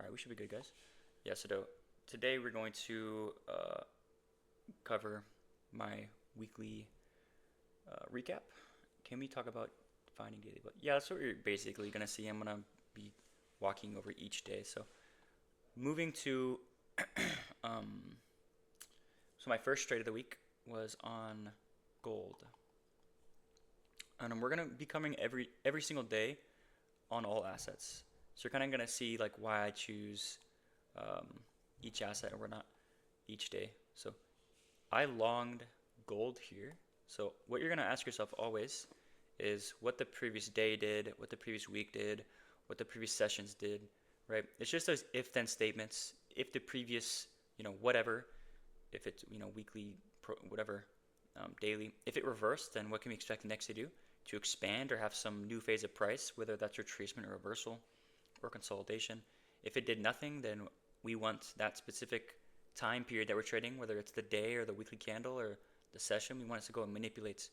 All right, we should be good, guys. Yeah, so today we're going to cover my weekly recap. Can we talk about finding daily? But yeah, that's what you're basically gonna see. I'm gonna be walking over each day. So moving to um, so my first trade of the week was on gold, and we're gonna be covering every single day on all assets. So you're kind of gonna see like why I choose um, each asset and we're not each day. So I longed gold here. So what you're gonna ask yourself always is what the previous day did, what the previous week did, what the previous sessions did, right? It's just those if-then statements. If the previous, whatever, if it's, weekly, whatever, daily, if it reversed, then what can we expect the next to do? To expand or have some new phase of price, whether that's retracement or reversal or consolidation. If it did nothing, then we want that specific time period that we're trading, whether it's the day or the weekly candle or the session, we want us to go and manipulate.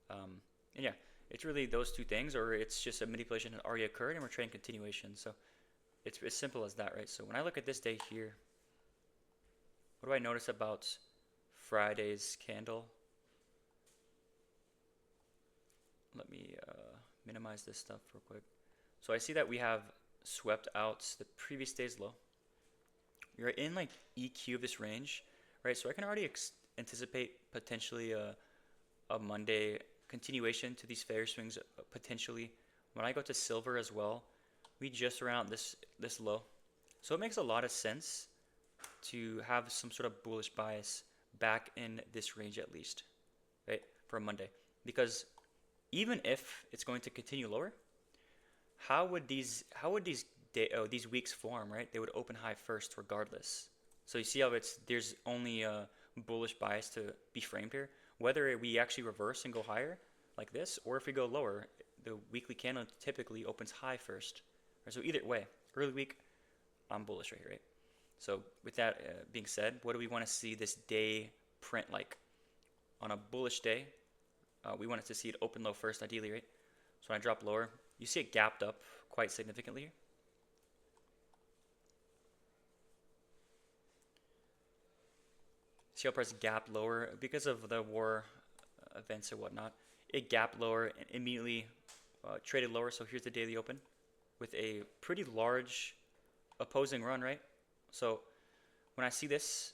And yeah, it's really those two things, or it's just a manipulation that already occurred and we're trading continuation. So it's as simple as that, right? So when I look at this day here, what do I notice about Friday's candle? Let me minimize this stuff real quick. So I see that we have swept out the previous day's low. You're in like EQ of this range, right? So I can already anticipate potentially a Monday continuation to these fair swings potentially. When I go to silver as well, we just around this low. So it makes a lot of sense to have some sort of bullish bias back in this range at least, right? For a Monday. Because even if it's going to continue lower, these weeks form, right? They would open high first regardless. So you see how there's only a bullish bias to be framed here. Whether we actually reverse and go higher like this, or if we go lower, the weekly candle typically opens high first. Right? So either way, early week, I'm bullish right here, right? So with that being said, what do we want to see this day print like? On a bullish day, we want it to see it open low first, ideally, right? So when I drop lower, you see it gapped up quite significantly here. See how price gapped lower because of the war events or whatnot. It gapped lower and immediately traded lower. So here's the daily open with a pretty large opposing run, right? So when I see this,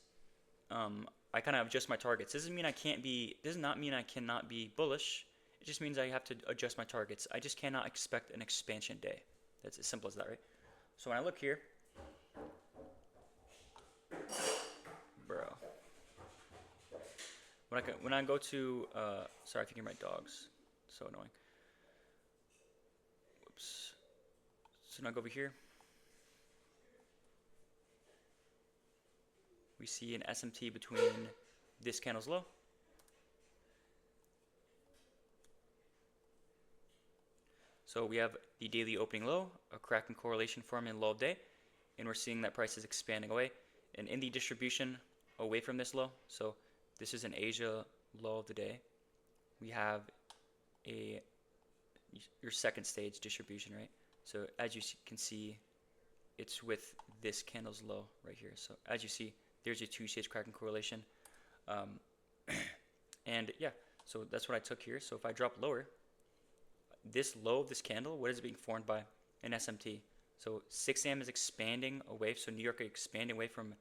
I kind of adjust my targets. This does not mean I cannot be bullish. It just means I have to adjust my targets. I just cannot expect an expansion day. That's as simple as that, right? So when I look here, bro, when I go to, sorry if you hear my dogs, so annoying. Whoops. So now go over here. We see an SMT between this candle's low. So we have the daily opening low, a cracking correlation forming low of day, and we're seeing that price is expanding away. And in the distribution away from this low, so this is an Asia low of the day, we have your second stage distribution, right? So as you can see, it's with this candle's low right here. So as you see, there's your two-stage cracking correlation. Um, and yeah, so that's what I took here. So if I drop lower, this low of this candle, what is it being formed by? An SMT. So 6 a.m. is expanding away. So New York is expanding away from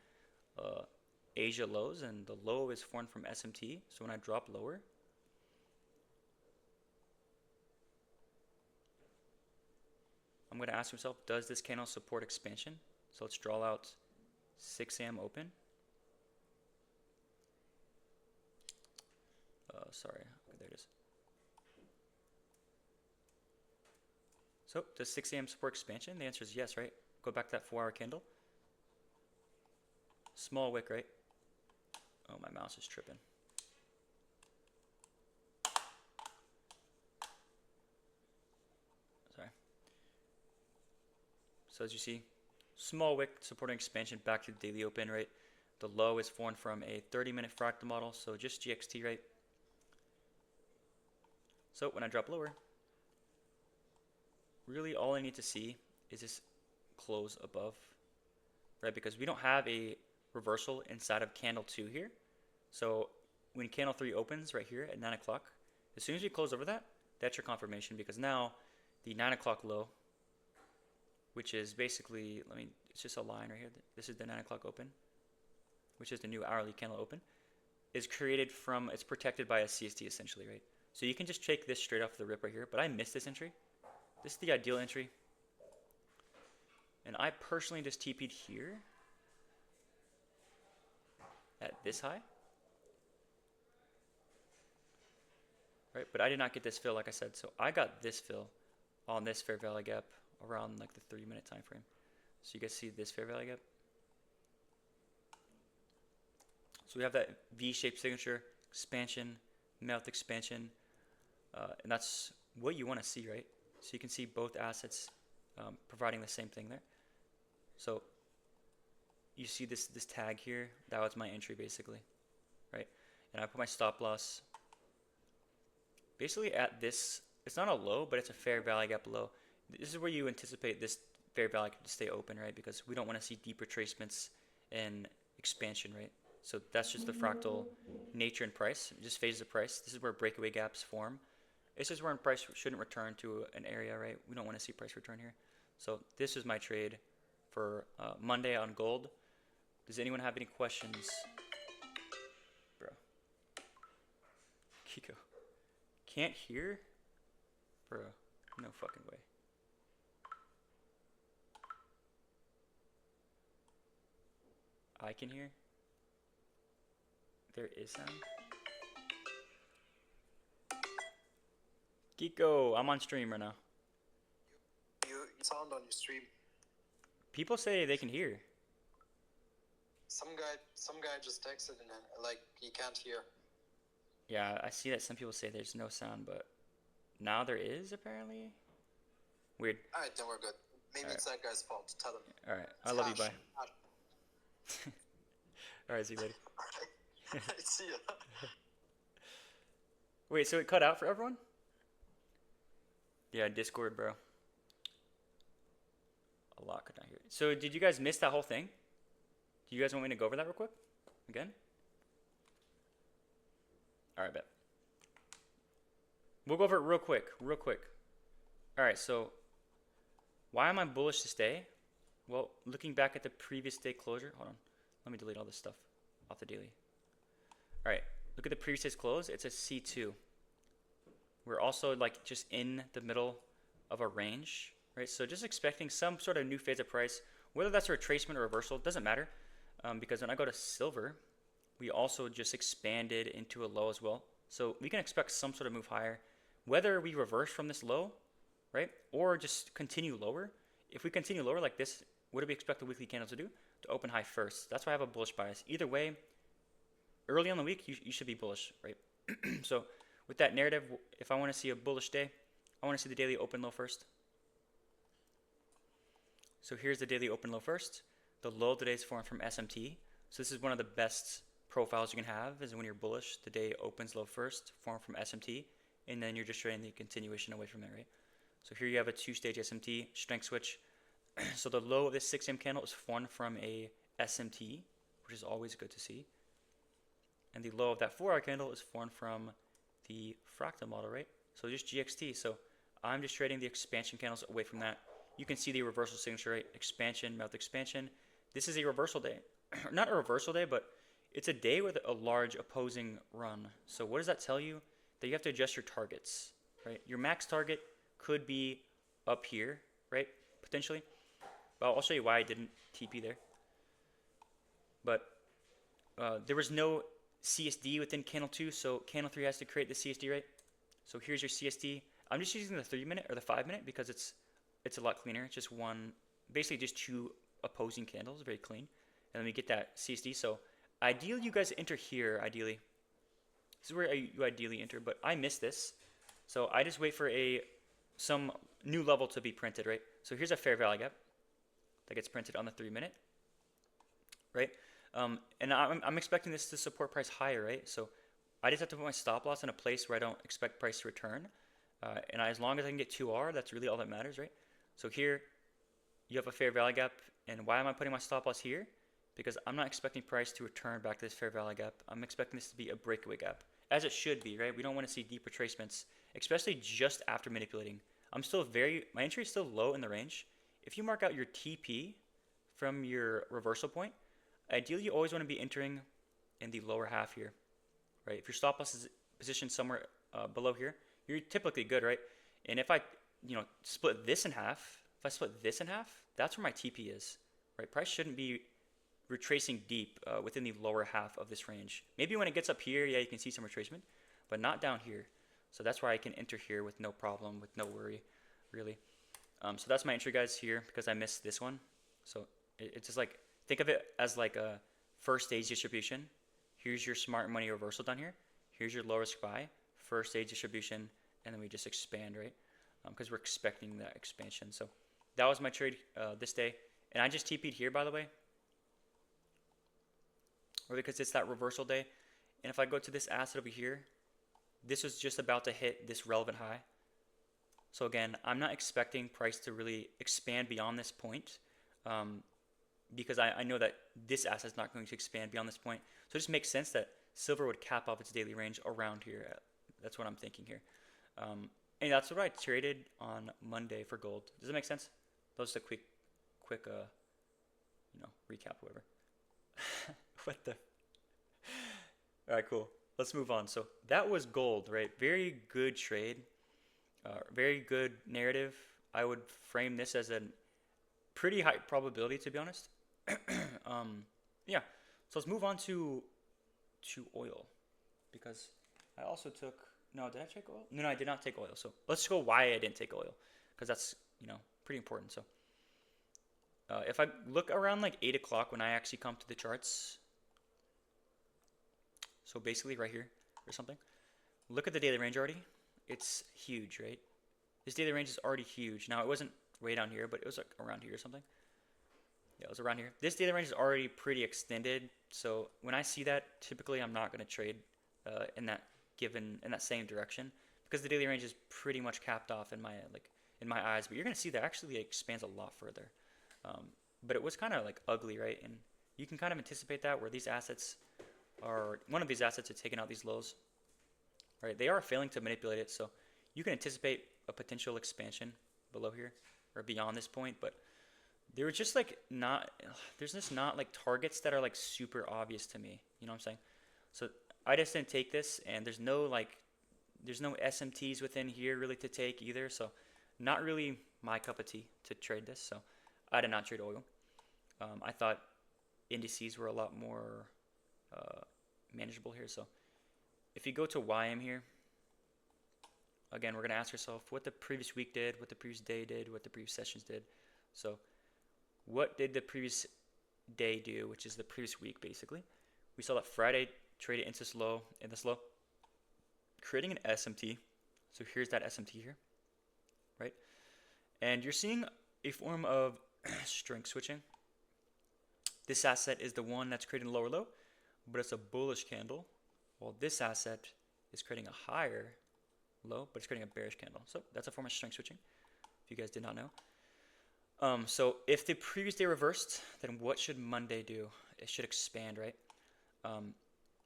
Asia lows, and the low is formed from SMT. So when I drop lower, I'm going to ask myself, does this candle support expansion? So let's draw out 6 a.m. open. Sorry, okay, there it is. So does 6 a.m. support expansion? The answer is yes, right? Go back to that 4-hour candle. Small wick, right? Oh, my mouse is tripping. Sorry. So as you see, small wick supporting expansion back to the daily open, right? The low is formed from a 30-minute fractal model, so just GXT, right? So when I drop lower, really all I need to see is this close above right? Because we don't have a reversal inside of candle 2 here. So when candle 3 opens right here at 9 o'clock, as soon as we close over that, that's your confirmation, because now the 9 o'clock low, which is basically, it's just a line right here. This is the 9 o'clock open, which is the new hourly candle open, is created from, it's protected by a CST essentially, right? So you can just take this straight off the rip right here, but I missed this entry. This is the ideal entry. And I personally just TP'd here at this high. Right, but I did not get this fill like I said, so I got this fill on this fair value gap around like the 3-minute time frame. So you guys see this fair value gap? So we have that V-shaped signature, expansion, mouth expansion, and that's what you want to see, right? So you can see both assets providing the same thing there. So you see this tag here, that was my entry basically, right? And I put my stop loss basically at this, it's not a low, but it's a fair value gap low. This is where you anticipate this fair value to stay open, right? Because we don't want to see deep retracements and expansion, right? So that's just the fractal nature and price. It just phases the price. This is where breakaway gaps form. This is where price shouldn't return to an area, right? We don't want to see price return here. So this is my trade for Monday on gold. Does anyone have any questions? Bro. Kiko. Can't hear? Bro, no fucking way. I can hear? There is sound? Kiko, I'm on stream right now. You sound on your stream. People say they can hear. Some guy just texted and like he can't hear. Yeah, I see that some people say there's no sound, but now there is apparently. Weird. Alright, then we're good. Maybe it's that guy's fault. Tell him. Alright, I love you, bye. Alright, see you later. See ya. Wait, so it cut out for everyone? Yeah, Discord, bro. A lot could not hear it. So did you guys miss that whole thing? Do you guys want me to go over that real quick? Again? Alright, bet. We'll go over it real quick. Alright, so why am I bullish to stay? Well, looking back at the previous day closure, hold on. Let me delete all this stuff off the daily. Alright, look at the previous day's close. It's a C2. We're also like just in the middle of a range, right? So just expecting some sort of new phase of price, whether that's a retracement or reversal, doesn't matter. Because when I go to silver, we also just expanded into a low as well. So we can expect some sort of move higher, whether we reverse from this low, right? Or just continue lower. If we continue lower like this, what do we expect the weekly candle to do? To open high first. That's why I have a bullish bias. Either way, early on the week, you should be bullish, right? So with that narrative, if I want to see a bullish day, I want to see the daily open low first. So here's the daily open low first. The low today is formed from SMT. So this is one of the best profiles you can have, is when you're bullish, the day opens low first, formed from SMT, and then you're just trading the continuation away from there, right? So here you have a 2-stage SMT strength switch. So the low of this 6 AM candle is formed from a SMT, which is always good to see. And the low of that 4-hour candle is formed from the fractal model, right? So just GXT. So I'm just trading the expansion candles away from that. You can see the reversal signature, right? Expansion, mouth expansion. This is a reversal day. Not a reversal day, but it's a day with a large opposing run. So what does that tell you? That you have to adjust your targets, right? Your max target could be up here, right? Potentially. But I'll show you why I didn't TP there. But there was no CSD within candle 2, so candle 3 has to create the CSD, right? So here's your CSD. I'm just using the 3-minute or the 5-minute because it's a lot cleaner. It's just one, basically just 2 opposing candles, very clean. And then we get that CSD. So ideally, you guys enter here, ideally. This is where you ideally enter, but I missed this. So I just wait for some new level to be printed, right? So here's a fair value gap that gets printed on the 3-minute, right? And I'm expecting this to support price higher, right? So I just have to put my stop loss in a place where I don't expect price to return. And as long as I can get 2R, that's really all that matters, right? So here, you have a fair value gap. And why am I putting my stop loss here? Because I'm not expecting price to return back to this fair value gap. I'm expecting this to be a breakaway gap, as it should be, right? We don't want to see deep retracements, especially just after manipulating. My entry is still low in the range. If you mark out your TP from your reversal point, ideally you always want to be entering in the lower half here, right? If your stop loss is positioned somewhere below here, you're typically good, right? And if I, split this in half, if I split this in half, that's where my TP is, right? Price shouldn't be retracing deep within the lower half of this range. Maybe when it gets up here, yeah, you can see some retracement, but not down here. So that's why I can enter here with no problem, with no worry, really. So that's my entry, guys, here because I missed this one. So it's just like, think of it as like a first stage distribution. Here's your smart money reversal down here. Here's your low risk buy, first stage distribution, and then we just expand, right? Because we're expecting that expansion. So that was my trade this day. And I just TP'd here, by the way, or because it's that reversal day. And if I go to this asset over here, this was just about to hit this relevant high. So again, I'm not expecting price to really expand beyond this point because I know that this asset is not going to expand beyond this point. So it just makes sense that silver would cap off its daily range around here. That's what I'm thinking here. And that's what I traded on Monday for gold. Does that make sense? That was a quick recap, whatever. What the? All right, cool. Let's move on. So that was gold, right? Very good trade. Very good narrative. I would frame this as a pretty high probability, to be honest. Yeah. So let's move on to oil, because I also took. No, did I take oil? No, I did not take oil. So let's go why I didn't take oil, because that's pretty important. So if I look around like 8 o'clock when I actually come to the charts, so basically right here or something, look at the daily range already. It's huge, right? This daily range is already huge. Now, it wasn't way down here, but it was like around here or something. Yeah, it was around here. This daily range is already pretty extended. So when I see that, typically I'm not going to trade in that same direction, because the daily range is pretty much capped off in my eyes. But you're going to see that actually it expands a lot further. But it was kind of like ugly, right? And you can kind of anticipate that, where one of these assets are taking out these lows. Right, they are failing to manipulate it, so you can anticipate a potential expansion below here or beyond this point. But there were just like there's just not like targets that are like super obvious to me. You know what I'm saying? So I just didn't take this, and there's no SMTs within here really to take either. So not really my cup of tea to trade this. So I did not trade oil. I thought indices were a lot more manageable here. So if you go to YM here, again, we're going to ask ourselves what the previous week did, what the previous day did, what the previous sessions did. So what did the previous day do, which is the previous week, basically? We saw that Friday traded into this low, creating an SMT. So here's that SMT here, right? And you're seeing a form of strength switching. This asset is the one that's creating a lower low, but it's a bullish candle. Well, this asset is creating a higher low, but it's creating a bearish candle. So that's a form of strength switching, if you guys did not know. So if the previous day reversed, then what should Monday do? It should expand, right?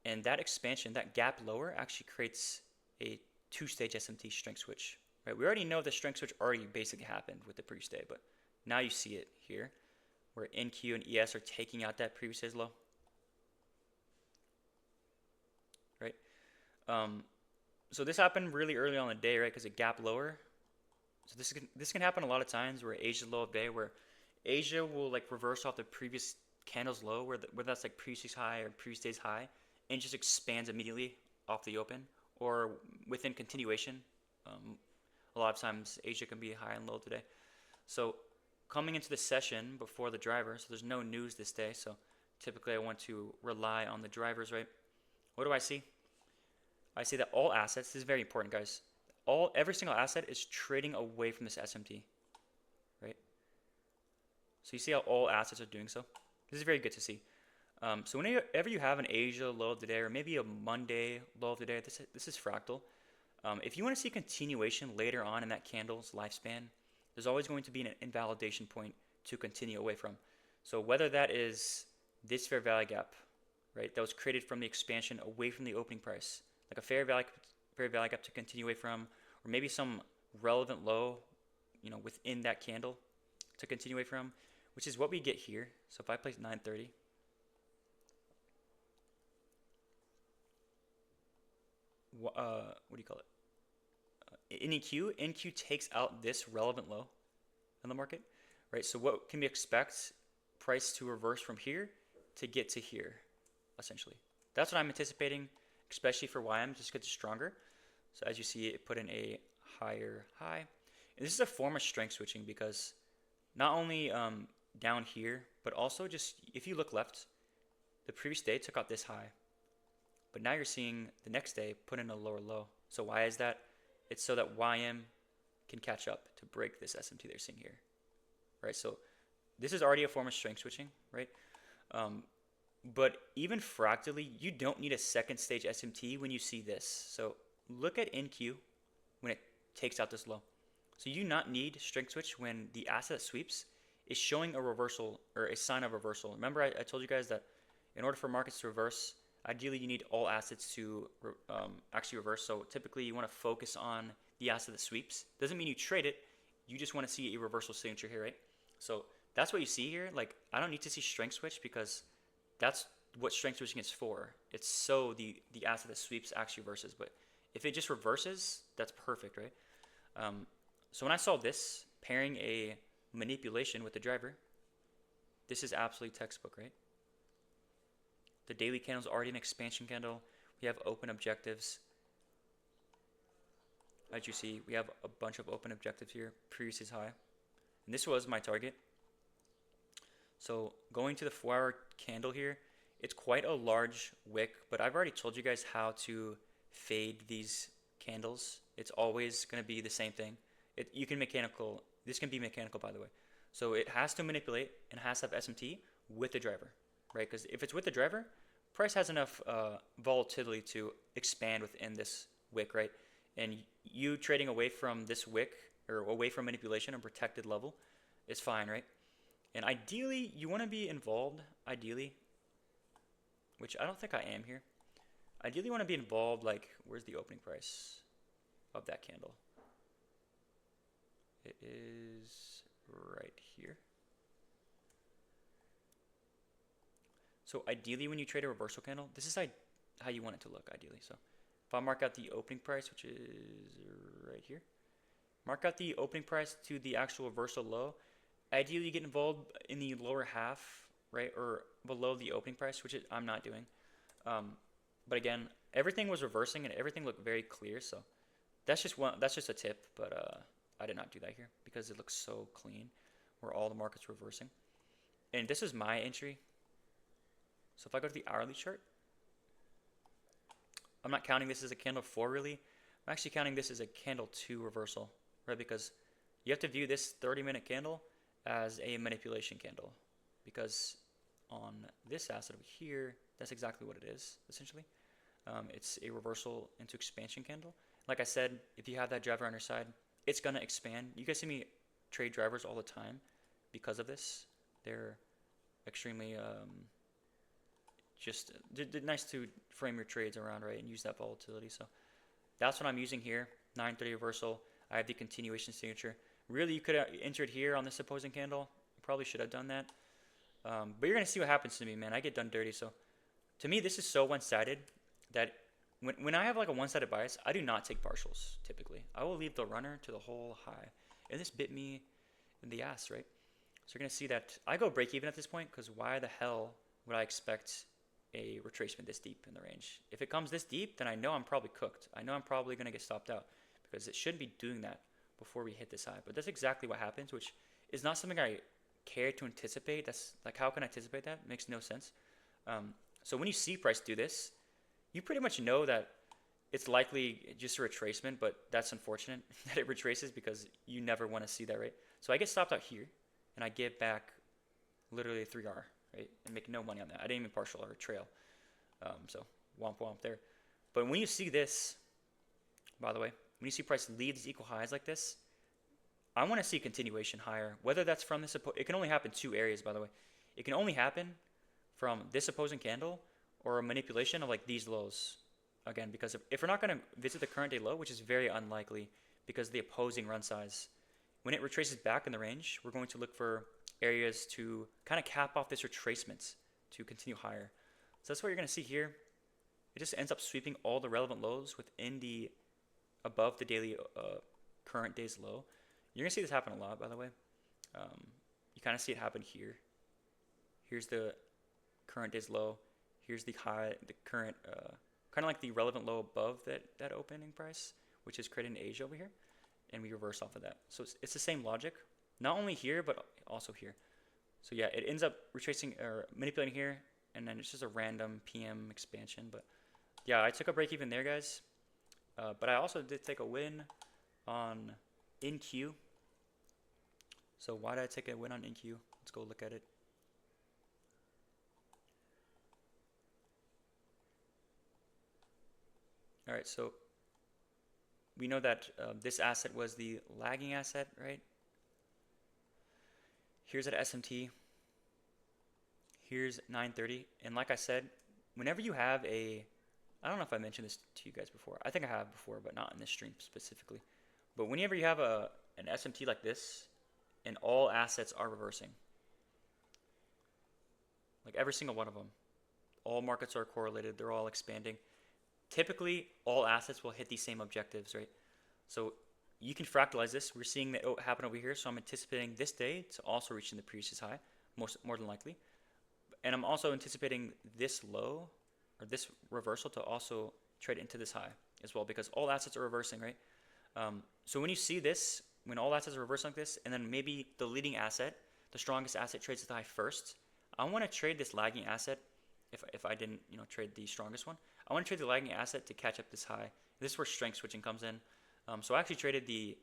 And that expansion, that gap lower, actually creates a two-stage SMT strength switch, right? We already know the strength switch already basically happened with the previous day, but now you see it here, where NQ and ES are taking out that previous day's low. Right? So this happened really early on in the day, right? Because it gap lower. So this can happen a lot of times where Asia's low of day, where Asia will like reverse off the previous candle's low, where that's like previous high or previous day's high, and just expands immediately off the open, or within continuation. A lot of times Asia can be high and low today. So coming into the session before the driver, so there's no news this day. So typically I want to rely on the drivers, right? What do I see? I see that all assets, this is very important, guys. Every single asset is trading away from this SMT, right? So you see how all assets are doing so? This is very good to see. So whenever you have an Asia low of the day, or maybe a Monday low of the day, this is fractal. If you want to see continuation later on in that candle's lifespan, there's always going to be an invalidation point to continue away from. So whether that is this fair value gap, right, that was created from the expansion away from the opening price, like a fair value gap to continue away from, or maybe some relevant low, within that candle to continue away from, which is what we get here. So if I place 930, what do you call it? NQ takes out this relevant low in the market, right? So what can we expect price to reverse from here to get to here, essentially? That's what I'm anticipating, especially for YM, just because it's stronger. So as you see, it put in a higher high. And this is a form of strength switching because not only down here, but also just if you look left, the previous day took out this high. But now you're seeing the next day put in a lower low. So why is that? It's so that YM can catch up to break this SMT they're seeing here, right? So this is already a form of strength switching, right? But even fractally, you don't need a second stage SMT when you see this. So look at NQ when it takes out this low. So you do not need strength switch when the asset sweeps is showing a reversal or a sign of reversal. Remember I told you guys that in order for markets to reverse, ideally you need all assets to actually reverse. So typically you want to focus on the asset that sweeps. Doesn't mean you trade it. You just want to see a reversal signature here, right? So that's what you see here. Like, I don't need to see strength switch because that's what strength switching is for. It's so the asset that sweeps actually reverses. But if it just reverses, that's perfect, right? So when I saw this pairing a manipulation with the driver, this is absolutely textbook, right? The daily candle is already an expansion candle. We have open objectives. As you see, we have a bunch of open objectives here. Previous is high. And this was my target. So going to the 4-hour candle here, it's quite a large wick, but I've already told you guys how to fade these candles. It's always going to be the same thing. This can be mechanical, by the way. So it has to manipulate and has to have SMT with the driver, right? Because if it's with the driver, price has enough volatility to expand within this wick, right? And you trading away from this wick or away from manipulation and protected level is fine, right? And ideally, you want to be involved, which I don't think I am here. Ideally, you want to be involved, like, where's the opening price of that candle? It is right here. So ideally, when you trade a reversal candle, this is how you want it to look, ideally. So if I mark out the opening price, which is right here, mark out the opening price to the actual reversal low. Ideally, you get involved in the lower half, right, or below the opening price, which I'm not doing. But again, everything was reversing and everything looked very clear. So that's just a tip, but I did not do that here because it looks so clean, where all the markets were reversing. And this is my entry. So if I go to the hourly chart, I'm not counting this as a candle 4 really. I'm actually counting this as a candle 2 reversal, right? Because you have to view this 30-minute candle as a manipulation candle, because on this asset over here, that's exactly what it is, essentially. It's a reversal into expansion candle. Like I said, if you have that driver on your side, it's going to expand. You guys see me trade drivers all the time because of this. They're extremely they're nice to frame your trades around, right, and use that volatility. So that's what I'm using here. 930 reversal. I have the continuation signature. Really, you could have entered here on this opposing candle. You probably should have done that. But you're going to see what happens to me, man. I get done dirty. So to me, this is so one-sided that when I have like a one-sided bias, I do not take partials typically. I will leave the runner to the whole high. And this bit me in the ass, right? So you're going to see that I go break even at this point, because why the hell would I expect a retracement this deep in the range? If it comes this deep, then I know I'm probably cooked. I know I'm probably going to get stopped out, because it shouldn't be doing that before we hit this high. But that's exactly what happens, which is not something I care to anticipate. That's like, how can I anticipate that? It makes no sense. So when you see price do this, you pretty much know that it's likely just a retracement, but that's unfortunate that it retraces, because you never want to see that, right? So I get stopped out here, and I get back literally a 3R, right, and make no money on that. I didn't even partial or trail. So womp womp there. But when you see this, by the way, when you see price leave these equal highs like this, I want to see continuation higher. Whether that's from this, it can only happen two areas, by the way. It can only happen from this opposing candle or a manipulation of like these lows. Again, because if we're not going to visit the current day low, which is very unlikely because of the opposing run size, when it retraces back in the range, we're going to look for areas to kind of cap off this retracement to continue higher. So that's what you're going to see here. It just ends up sweeping all the relevant lows within the above the daily current day's low. You're going to see this happen a lot, by the way. You kind of see it happen here. Here's the current day's low. Here's the high, the current, kind of like the relevant low above that opening price, which is created in Asia over here. And we reverse off of that. So it's the same logic, not only here, but also here. So yeah, it ends up retracing or manipulating here, and then it's just a random PM expansion. But yeah, I took a break even there, guys. But I also did take a win on NQ. So why did I take a win on NQ? Let's go look at it. All right, so we know that this asset was the lagging asset, right? Here's at SMT. Here's 930. And like I said, whenever you have I don't know if I mentioned this to you guys before. I think I have before, but not in this stream specifically. But whenever you have an SMT like this, and all assets are reversing, like every single one of them, all markets are correlated, they're all expanding. Typically, all assets will hit these same objectives, right? So you can fractalize this. We're seeing that happen over here, so I'm anticipating this day to also reach in the previous high, more than likely. And I'm also anticipating this low, or this reversal, to also trade into this high as well, because all assets are reversing, right? So when you see this, when all assets are reversing like this, and then maybe the leading asset, the strongest asset, trades at the high first, I want to trade this lagging asset. If I didn't, trade the strongest one, I want to trade the lagging asset to catch up this high. This is where strength switching comes in. So I actually traded the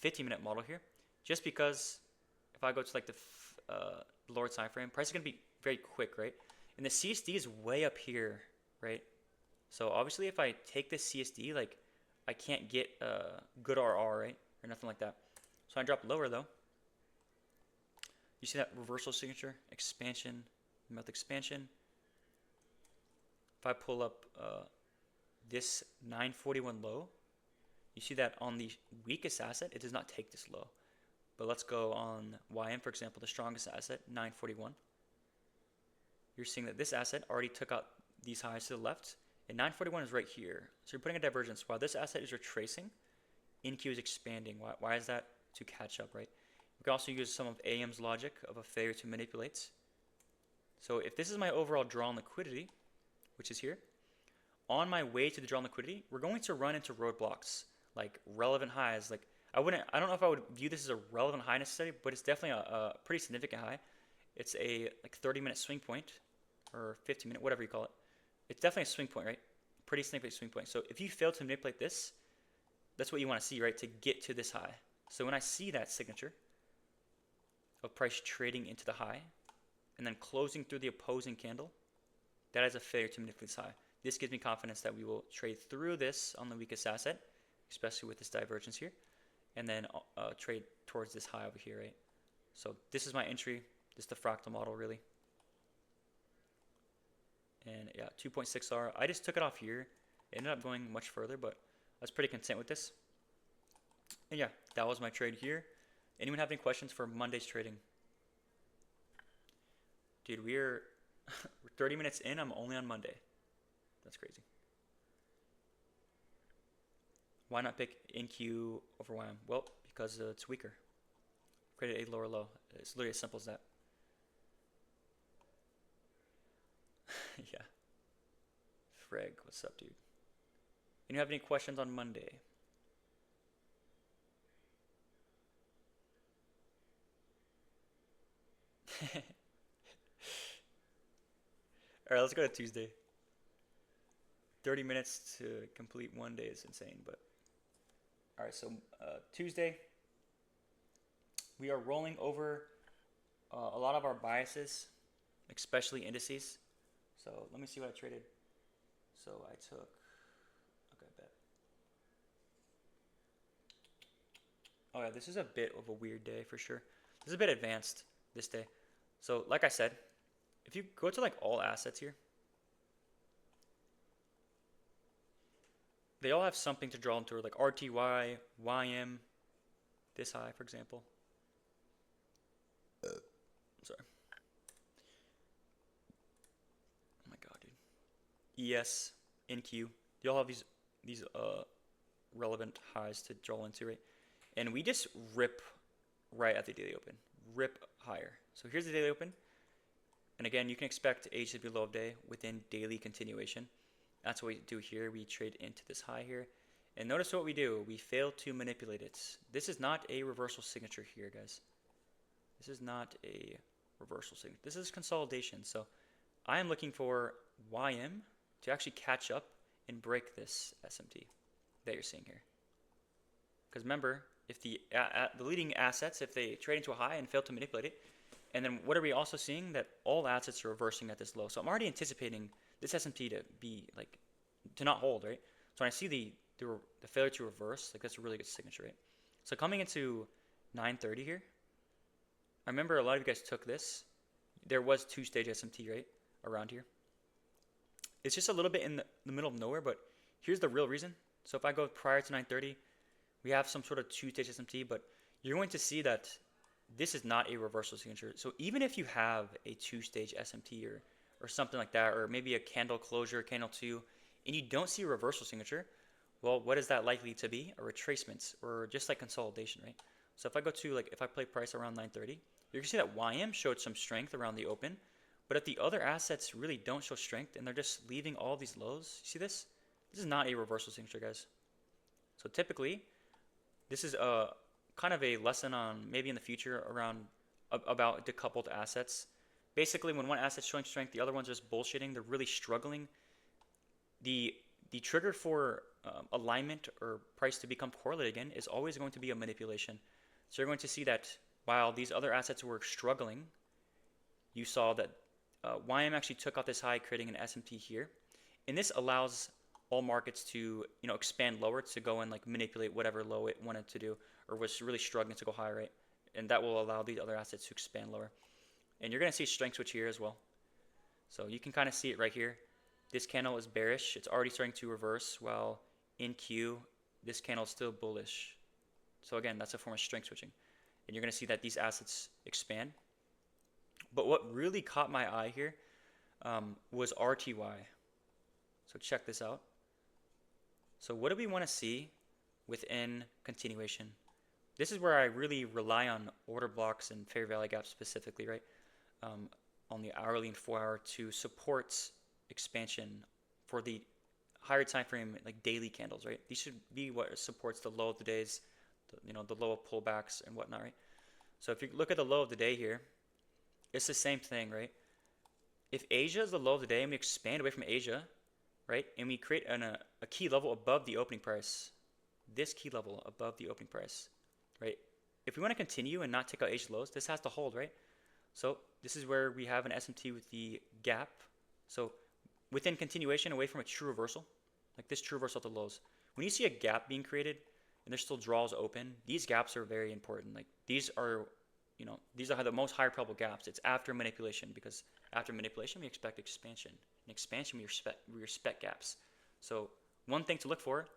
15-minute model here, just because if I go to like the lower time frame, price is gonna be very quick, right? And the CSD is way up here, right? So obviously, if I take this CSD, like I can't get good RR, right, or nothing like that. So I drop lower though. You see that reversal signature, expansion, mouth expansion. If I pull up this 941 low, you see that on the weakest asset, it does not take this low. But let's go on YM, for example, the strongest asset, 941. You're seeing that this asset already took out these highs to the left, and 941 is right here. So you're putting a divergence. While this asset is retracing, NQ is expanding. Why is that? To catch up, right? We can also use some of AM's logic of a failure to manipulate. So if this is my overall drawn liquidity, which is here, on my way to the drawn liquidity, we're going to run into roadblocks, like relevant highs. Like I don't know if I would view this as a relevant high necessarily, but it's definitely a pretty significant high. It's a like 30-minute swing point, or 15-minute, whatever you call it. It's definitely a swing point, right? Pretty significant swing point. So if you fail to manipulate this, that's what you want to see, right? To get to this high. So when I see that signature of price trading into the high, and then closing through the opposing candle, that is a failure to manipulate this high. This gives me confidence that we will trade through this on the weakest asset, especially with this divergence here, and then trade towards this high over here, right? So this is my entry. This is the fractal model, really. And yeah, 2.6R. I just took it off here. It ended up going much further, but I was pretty content with this. And yeah, that was my trade here. Anyone have any questions for Monday's trading? Dude, we're 30 minutes in. I'm only on Monday. That's crazy. Why not pick NQ over YM? Well, because it's weaker. Created a lower low. It's literally as simple as that. Yeah. Freg, what's up, dude? And you have any questions on Monday? All right, let's go to Tuesday. 30 minutes to complete one day is insane, but all right. So Tuesday, we are rolling over a lot of our biases, especially indices. So let me see what I traded. So I took, okay, bet. Oh yeah, this is a bit of a weird day for sure. This is a bit advanced this day. So like I said, if you go to like all assets here, they all have something to draw them to, like RTY, YM, this high, for example. Sorry. Oh my god, dude. ES, NQ. They all have these relevant highs to draw into, right? And we just rip right at the daily open. Rip higher. So here's the daily open. And again, you can expect H to be low of day within daily continuation. That's what we do here. We trade into this high here. And notice what we do. We fail to manipulate it. This is not a reversal signature here, guys. This is not a reversal signature. This is consolidation. So I am looking for YM to actually catch up and break this SMT that you're seeing here. Because remember, if the leading assets, if they trade into a high and fail to manipulate it, and then what are we also seeing? That all assets are reversing at this low. So I'm already anticipating this SMT to be like, to not hold, right? So when I see the failure to reverse, like that's a really good signature, right? So coming into 9:30 here, I remember a lot of you guys took this. There was two-stage SMT, right? Around here. It's just a little bit in the middle of nowhere, but here's the real reason. So if I go prior to 9:30, we have some sort of two-stage SMT, but you're going to see that this is not a reversal signature. So even if you have a two-stage SMT or something like that, or maybe a candle closure, candle 2, and you don't see a reversal signature, well, what is that likely to be? A retracement, or just like consolidation, right? So if I go to, like, if I play price around 9:30, you can see that YM showed some strength around the open, but if the other assets really don't show strength and they're just leaving all these lows, you see this? This is not a reversal signature, guys. So typically, this is a kind of a lesson on maybe in the future around about decoupled assets. Basically, when one asset's showing strength, the other one's just bullshitting. They're really struggling. The trigger for alignment or price to become correlated again is always going to be a manipulation. So you're going to see that while these other assets were struggling, you saw that YM actually took out this high, creating an SMT here, and this allows all markets to expand lower to go and like manipulate whatever low it wanted to do or was really struggling to go higher, right? And that will allow these other assets to expand lower. And you're going to see strength switch here as well. So you can kind of see it right here. This candle is bearish. It's already starting to reverse, while in Q, this candle is still bullish. So again, that's a form of strength switching. And you're going to see that these assets expand. But what really caught my eye here was RTY. So check this out. So what do we want to see within continuation? This is where I really rely on order blocks and fair value gaps specifically, right? On the hourly and 4-hour to support expansion for the higher time frame, like daily candles, right? These should be what supports the low of the days, the low of pullbacks and whatnot, right? So if you look at the low of the day here, it's the same thing, right? If Asia is the low of the day and we expand away from Asia, right, and we create a key level above the opening price, this key level above the opening price, right? If we want to continue and not take out Asia's lows, this has to hold, right? So this is where we have an SMT with the gap. So within continuation, away from a true reversal, like this true reversal at the lows, when you see a gap being created and there's still draws open, these gaps are very important. Like these are the most higher probable gaps. It's after manipulation, because after manipulation we expect expansion. In expansion we respect gaps. So one thing to look for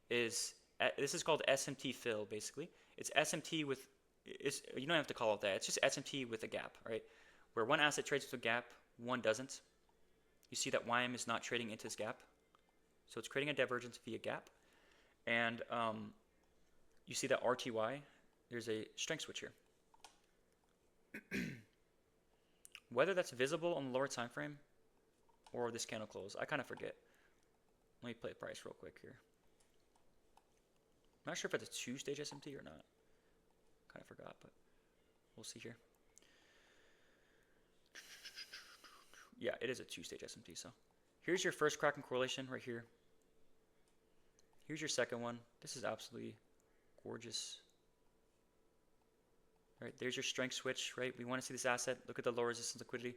is this is called SMT fill. Basically, it's SMT with you don't have to call it that. It's just SMT with a gap, right? Where one asset trades with a gap, one doesn't. You see that YM is not trading into this gap, so it's creating a divergence via gap, and you see that RTY. There's a strength switch here. Whether that's visible on the lower time frame or this candle close, I kind of forget. Let me play price real quick here. I'm not sure if it's a two-stage SMT or not. Kind of forgot, but we'll see here. Yeah, it is a two-stage SMT. So here's your first Kraken correlation right here. Here's your second one. This is absolutely gorgeous. Right, there's your strength switch, right? We want to see this asset. Look at the low resistance liquidity.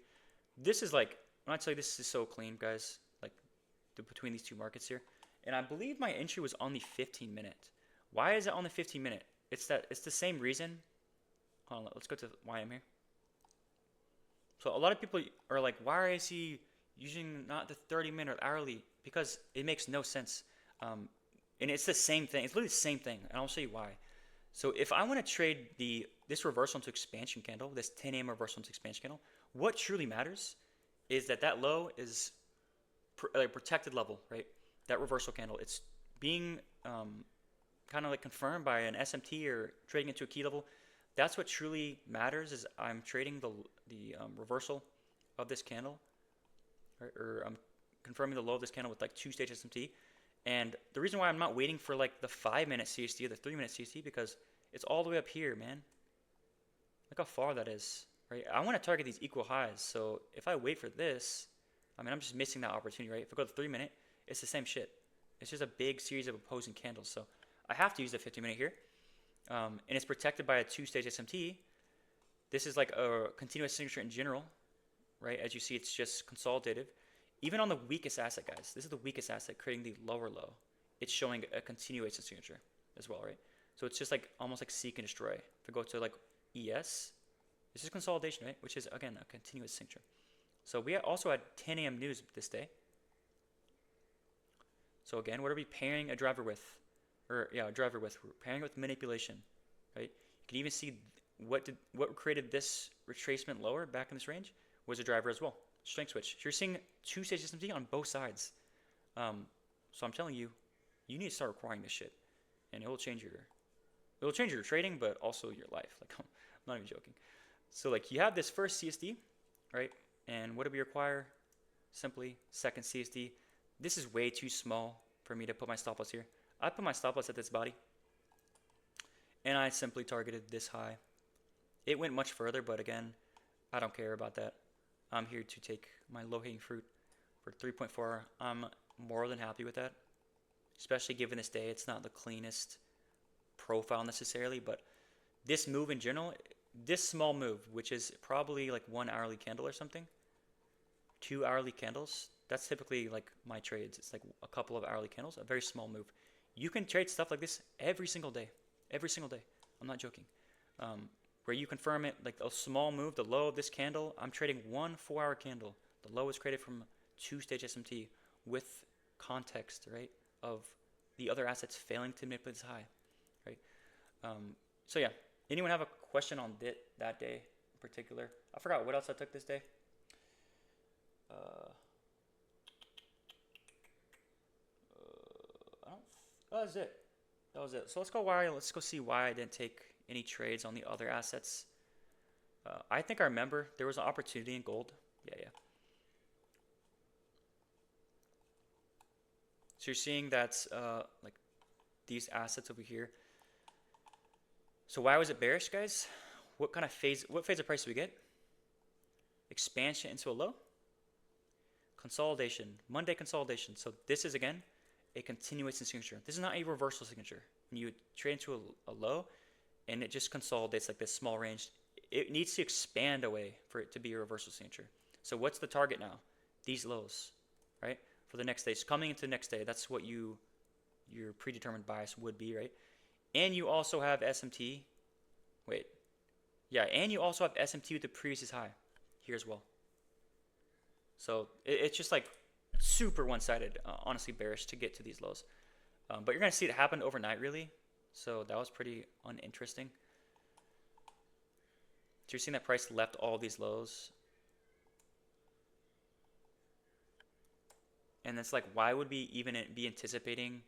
This is like, when I tell you this is so clean, guys, like between these two markets here. And I believe my entry was on the 15-minute. Why is it on the 15-minute? it's the same reason. Hold on, let's go to why I'm here. So a lot of people are like, why is he using not the 30-minute hourly? Because it makes no sense. And it's the same thing. It's literally the same thing, and I'll show you why. So if I want to trade this reversal into expansion candle, this 10 a.m. reversal into expansion candle, what truly matters is that low is like protected level, right? That reversal candle, it's being kind of like confirmed by an SMT or trading into a key level. That's what truly matters. Is I'm trading the reversal of this candle, right? Or I'm confirming the low of this candle with like 2-stage SMT. And the reason why I'm not waiting for like the 5-minute CST or the 3-minute CST, because it's all the way up here, man. Look how far that is, right? I want to target these equal highs. So if I wait for this, I mean, I'm just missing that opportunity, right? If I go to 3-minute, it's the same shit. It's just a big series of opposing candles. So I have to use the 50-minute here. And it's protected by a 2-stage SMT. This is like a continuous signature in general, right? As you see, it's just consolidative. Even on the weakest asset, guys, this is the weakest asset, creating the lower low. It's showing a continuation signature as well, right? So it's just like almost like seek and destroy. If I go to like ES, this is consolidation, right? Which is, again, a continuous signature. So we also had 10 a.m. news this day. So again, what are we pairing a driver with? Or yeah, a driver with. We're pairing with manipulation, right? You can even see what created this retracement lower back in this range was a driver as well. Strength switch. So you're seeing 2-stage SMT on both sides. So I'm telling you, you need to start acquiring this shit, and it will change your trading, but also your life. Like I'm not even joking. So like you have this first CSD, right? And what do we require? Simply second CSD. This is way too small for me to put my stop loss here. I put my stop loss at this body, and I simply targeted this high. It went much further, but again, I don't care about that. I'm here to take my low-hanging fruit for 3.4. I'm more than happy with that, especially given this day. It's not the cleanest profile necessarily, but this move in general, this small move, which is probably like 1 hourly candle or something, 2 hourly candles, that's typically like my trades. It's like a couple of hourly candles, a very small move. You can trade stuff like this every single day. Every single day. I'm not joking. Where you confirm it, like a small move, the low of this candle, I'm trading 1 4-hour candle. The low is created from 2-stage SMT with context, right, of the other assets failing to manipulate this high, right? So yeah, anyone have a question on that day in particular? I forgot what else I took this day. I don't. Oh, that was it. That was it. So let's go see why I didn't take any trades on the other assets. I think I remember there was an opportunity in gold. Yeah. So you're seeing that's like these assets over here. So why was it bearish, guys? What phase of price do we get? Expansion into a low. Consolidation. Monday consolidation. So this is again a continuation signature. This is not a reversal signature. When you trade into a low and it just consolidates like this small range, it needs to expand away for it to be a reversal signature. So what's the target now? These lows, right? For the next day. So coming into the next day, that's what your predetermined bias would be, right? And you also have SMT. Wait. Yeah, and you also have SMT with the previous high here as well. So it's just like super one-sided, honestly bearish to get to these lows. But you're going to see it happen overnight, really. So that was pretty uninteresting. So you're seeing that price left all these lows. And it's like, why would we even be anticipating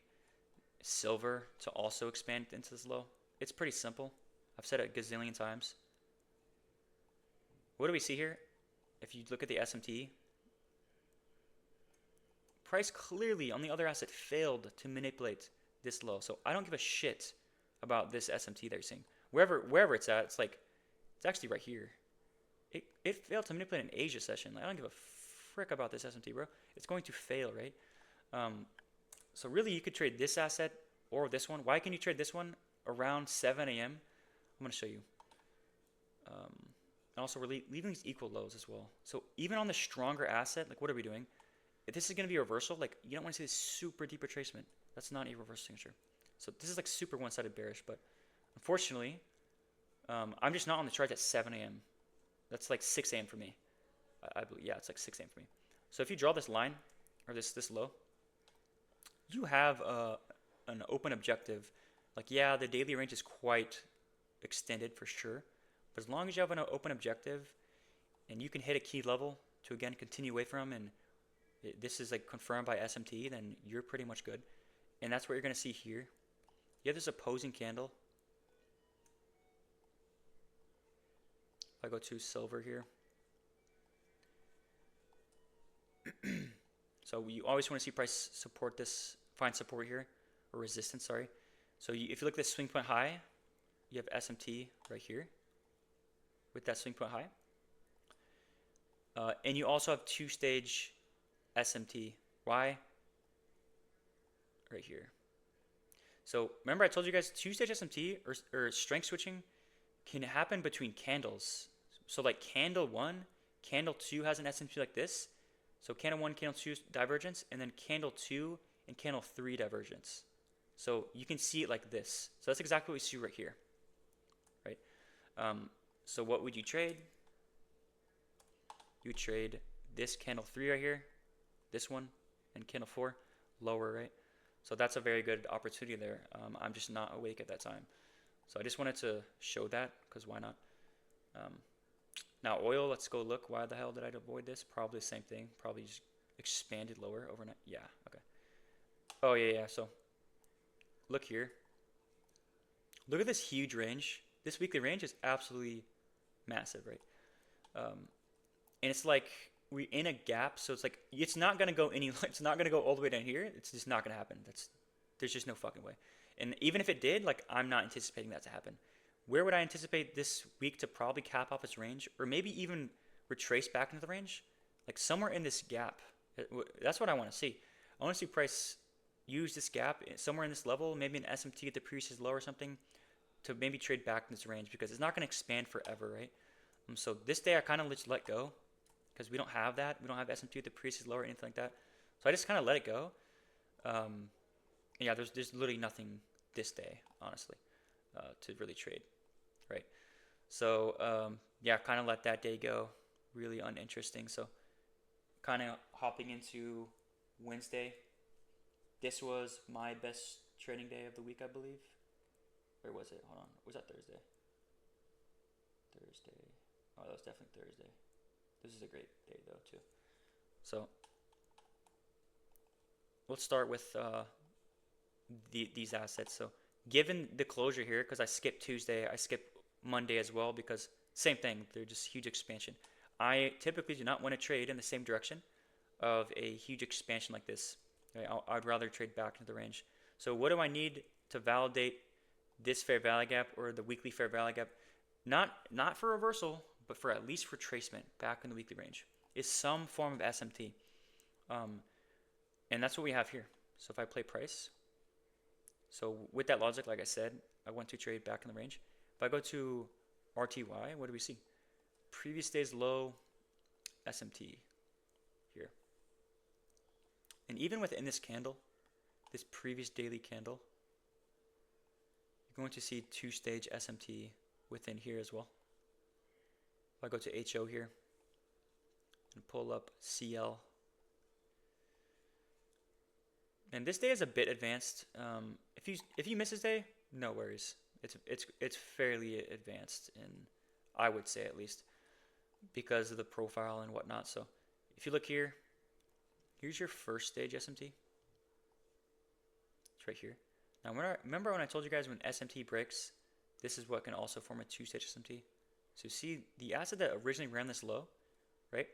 silver to also expand into this low? It's pretty simple. I've said it a gazillion times. What do we see here? If you look at the SMT, price clearly on the other asset failed to manipulate this low. So I don't give a shit about this SMT that you're seeing. Wherever it's at, it's like, it's actually right here. It failed to manipulate an Asia session. Like, I don't give a frick about this SMT, bro. It's going to fail, right? So really, you could trade this asset or this one. Why can you trade this one around 7 a.m.? I'm going to show you. And also, we're leaving these equal lows as well. So even on the stronger asset, like what are we doing? If this is going to be a reversal, like you don't want to see this super deep retracement. That's not a reversal signature. So this is like super one-sided bearish, but Unfortunately, I'm just not on the charts at 7 a.m. That's like 6 a.m. for me. I believe, yeah, it's like 6 a.m. for me. So if you draw this line, or this low, you have an open objective. Like, yeah, the daily range is quite extended for sure, but as long as you have an open objective and you can hit a key level to again continue away from, and this is like confirmed by SMT, then you're pretty much good. And that's what you're gonna see here. You have this opposing candle. If I go to silver here, so you always want to see price support this, find support here, or resistance, sorry. So if you look at this swing point high, you have SMT right here with that swing point high. And you also have two-stage SMT. Why? Right here. So remember I told you guys two-stage SMT or strength switching can happen between candles. So like candle 1, candle 2 has an SMT like this. So candle 1, candle 2 divergence, and then candle 2 and candle 3 divergence. So you can see it like this. So that's exactly what we see right here, right? So what would you trade? You would trade this candle 3 right here, this one, and candle 4, lower, right? So that's a very good opportunity there. I'm just not awake at that time. So I just wanted to show that, because why not? Now oil, let's go look. Why the hell did I avoid this? Probably the same thing. Probably just expanded lower overnight. Yeah, okay. Oh, yeah. So look here. Look at this huge range. This weekly range is absolutely massive, right? And it's like we're in a gap, so it's like it's not gonna go any. It's not gonna go all the way down here. It's just not gonna happen. There's just no fucking way. And even if it did, like I'm not anticipating that to happen. Where would I anticipate this week to probably cap off its range, or maybe even retrace back into the range? Like somewhere in this gap. That's what I want to see. I want to see price use this gap somewhere in this level, maybe an SMT at the previous low or something, to maybe trade back in this range, because it's not going to expand forever, right? So this day I kind of just let go, because we don't have that. We don't have SMT at the previous low or anything like that. So I just kind of let it go. Yeah, there's literally nothing this day, honestly, to really trade, right? So yeah, kind of let that day go. Really uninteresting. So kind of hopping into Wednesday. This was my best trading day of the week, I believe. Where was it? Hold on. Was that Thursday? Thursday. Oh, that was definitely Thursday. This is a great day though too. So let's start with these assets. So given the closure here, because I skipped Tuesday, I skipped Monday as well, because same thing, they're just huge expansion. I typically do not want to trade in the same direction of a huge expansion like this. Okay, I'd rather trade back into the range. So what do I need to validate this fair value gap, or the weekly fair value gap? Not for reversal, but for at least retracement back in the weekly range, is some form of SMT. And that's what we have here. So if I play price, so with that logic, like I said, I want to trade back in the range. If I go to RTY, what do we see? Previous day's low, SMT here. And even within this candle, this previous daily candle, you're going to see two-stage SMT within here as well. If I go to HO here and pull up CL, and this day is a bit advanced. If you miss this day, no worries. It's fairly advanced, and I would say at least, because of the profile and whatnot. So if you look here, here's your first stage SMT. It's right here. Now remember when I told you guys when SMT breaks, this is what can also form a two-stage SMT. So see the asset that originally ran this low, right?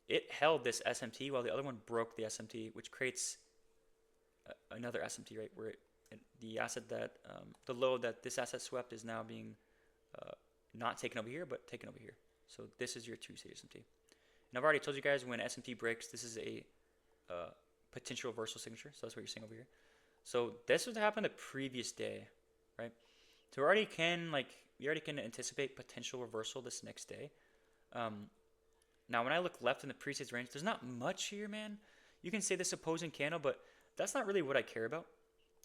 It held this SMT while the other one broke the SMT, which creates another SMT, right? Where the asset that the low that this asset swept is now being not taken over here, but taken over here. So this is your two-stage SMT. And I've already told you guys when SMT breaks, this is a potential reversal signature. So that's what you're seeing over here. So this would happen the previous day, right? So we already can anticipate potential reversal this next day. Now when I look left in the previous range, there's not much here, man. You can say this opposing candle, but that's not really what I care about.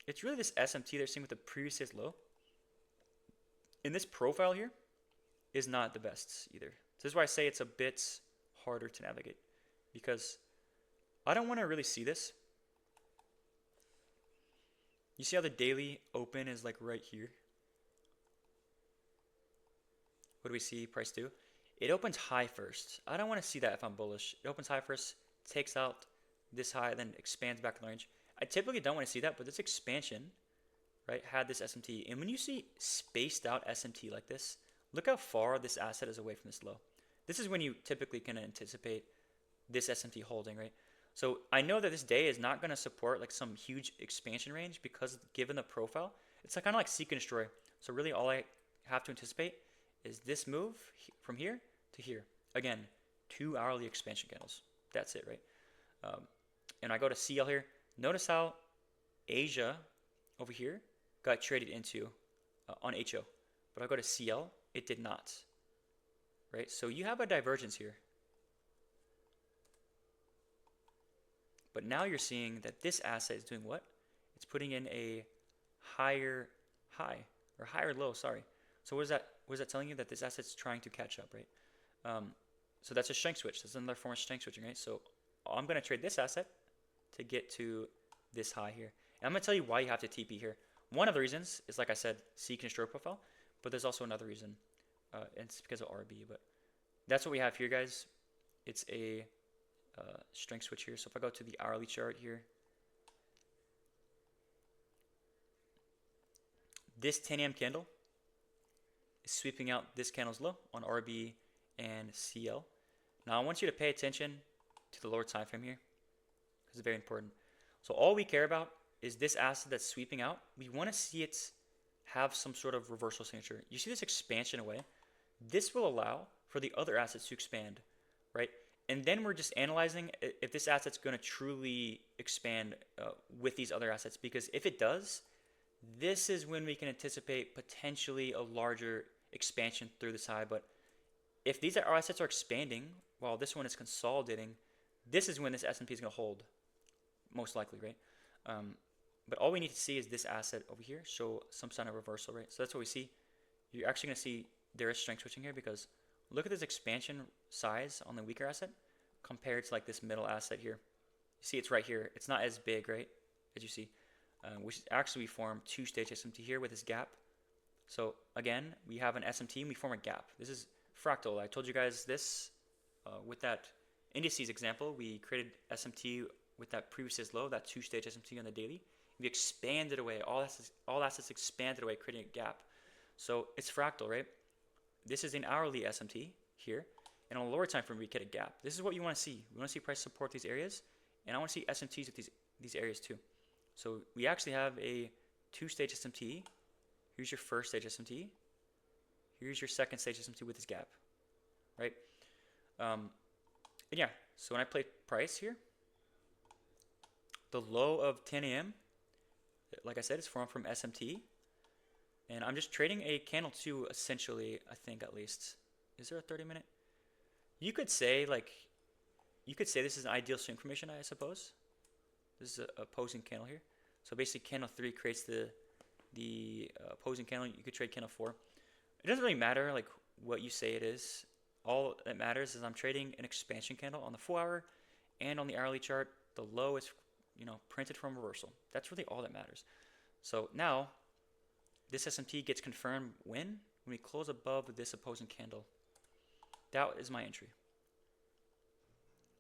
It's really this SMT they're seeing with the previous low. And this profile here is not the best either. This is why I say it's a bit harder to navigate, because I don't want to really see this. You see how the daily open is like right here? What do we see price do? It opens high first. I don't want to see that if I'm bullish. It opens high first, takes out this high, then expands back in the range. I typically don't want to see that, but this expansion, right, had this SMT. And when you see spaced out SMT like this, look how far this asset is away from this low. This is when you typically can anticipate this SMT holding, right? So I know that this day is not going to support like some huge expansion range, because given the profile, it's like kind of like seek and destroy. So really all I have to anticipate is this move from here to here. Again, 2 hourly expansion candles. That's it, right? And I go to CL here. Notice how Asia over here got traded into on HO. But I go to CL, it did not. Right? So you have a divergence here. But now you're seeing that this asset is doing what? It's putting in a higher high, or higher low, sorry. So what is that telling you? That this asset's trying to catch up, right? So that's a strength switch. That's another form of strength switching, right? So I'm going to trade this asset to get to this high here. And I'm going to tell you why you have to TP here. One of the reasons is, like I said, seek and destroy profile. But there's also another reason. And it's because of RB. But that's what we have here, guys. It's a strength switch here. So if I go to the hourly chart here, this 10 a.m. candle is sweeping out this candle's low on RB and CL. Now I want you to pay attention to the lower time frame here, because it's very important. So all we care about is this asset that's sweeping out. We want to see it have some sort of reversal signature. You see this expansion away? This will allow for the other assets to expand, right? And then we're just analyzing if this asset's going to truly expand with these other assets, because if it does, this is when we can anticipate potentially a larger expansion through this high. But if these assets are expanding while this one is consolidating, this is when this S&P is going to hold, most likely, right? But all we need to see is this asset over here show some sign of reversal, right? So that's what we see. You're actually going to see there is strength switching here, because look at this expansion size on the weaker asset compared to like this middle asset here. You see it's right here. It's not as big, right, as you see, which is actually we form two-stage SMT here with this gap. So again, we have an SMT and we form a gap. This is fractal. I told you guys this with that indices example. We created SMT with that previous low, that two-stage SMT on the daily. We expanded away. All assets expanded away, creating a gap. So it's fractal, right? This is an hourly SMT here. And on a lower time frame, we get a gap. This is what you want to see. We want to see price support these areas. And I want to see SMTs with these areas too. So we actually have a two-stage SMT. Here's your first stage SMT. Here's your second stage SMT with this gap, right? And yeah, so when I play price here, the low of 10 a.m., like I said, is formed from SMT. And I'm just trading a candle 2 essentially, I think at least. Is there a 30-minute? You could say this is an ideal swing formation, I suppose. This is a opposing candle here. So basically candle 3 creates the opposing candle. You could trade candle 4. It doesn't really matter like what you say it is. All that matters is I'm trading an expansion candle on the 4-hour and on the hourly chart. The low is, printed from reversal. That's really all that matters. So now this SMT gets confirmed when we close above this opposing candle. That is my entry.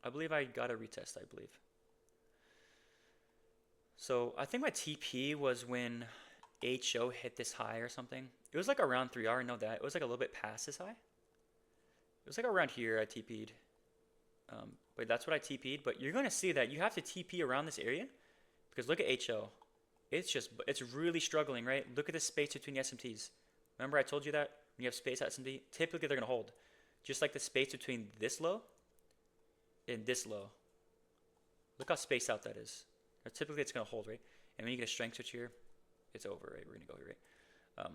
I believe I got a retest, I believe. So I think my TP was when HO hit this high or something. It was like around 3R, I know that. It was like a little bit past this high. It was like around here I TP'd. But that's what I TP'd. But you're going to see that you have to TP around this area, because look at HO. It's really struggling, right? Look at the space between the SMTs. Remember I told you that when you have space at SMT, typically they're going to hold. Just like the space between this low and this low. Look how spaced out that is. Typically it's going to hold, right? And when you get a strength switch here, it's over, right? We're going to go here, right?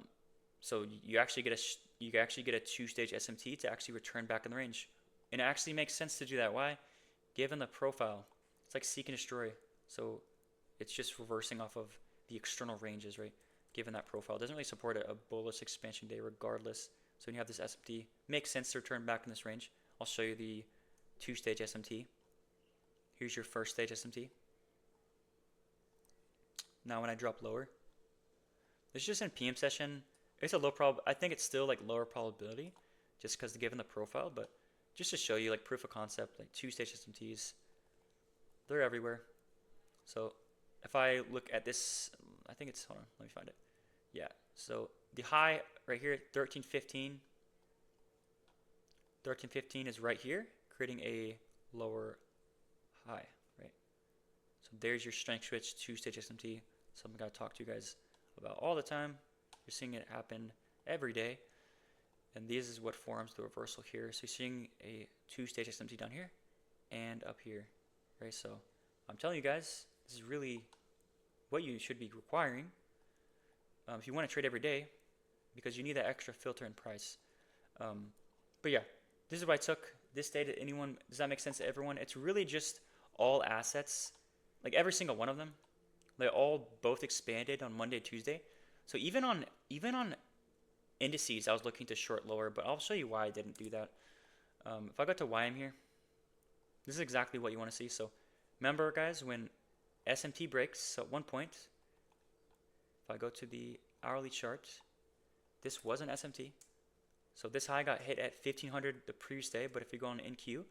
So you actually get a two-stage SMT to actually return back in the range. And it actually makes sense to do that. Why? Given the profile, it's like seek and destroy. So it's just reversing off of the external ranges, right? given that profile. It doesn't really support a bullish expansion day regardless. So when you have this SMT, makes sense to return back in this range. I'll show you the two-stage SMT. Here's your first stage SMT. Now when I drop lower, this is just in PM session. It's a low prob. I think it's still like lower probability, just because given the profile. But just to show you like proof of concept, like two-stage SMTs, they're everywhere. So if I look at this, I think it's, hold on, let me find it. Yeah. So the high right here, 1315. 1315 is right here, creating a lower high, right? So there's your strength switch two-stage SMT. Something I talk to you guys about all the time. You're seeing it happen every day. And this is what forms the reversal here. So you're seeing a two-stage SMT down here and up here, right? So I'm telling you guys, this is really what you should be requiring if you want to trade every day, because you need that extra filter in price. But yeah, this is what I took this day to anyone. Does that make sense to everyone? It's really just all assets, like every single one of them. They all both expanded on Monday, Tuesday. So even on indices, I was looking to short lower, but I'll show you why I didn't do that. If I go to YM here, this is exactly what you want to see. So remember, guys, when SMT breaks at one point, if I go to the hourly chart, this was an SMT. So this high got hit at 1500 the previous day, but if you go on NQ,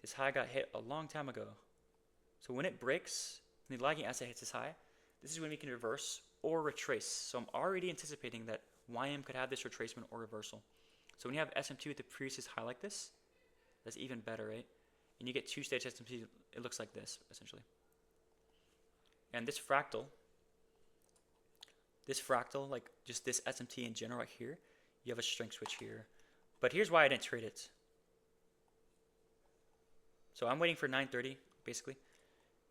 this high got hit a long time ago. So when it breaks, when the lagging asset hits this high, this is when we can reverse or retrace. So I'm already anticipating that YM could have this retracement or reversal. So when you have SMT with the previous high like this, that's even better, right? And you get two-stage SMT, it looks like this, essentially. And this fractal, like just this SMT in general right here, you have a strength switch here. But here's why I didn't trade it. So I'm waiting for 930, basically.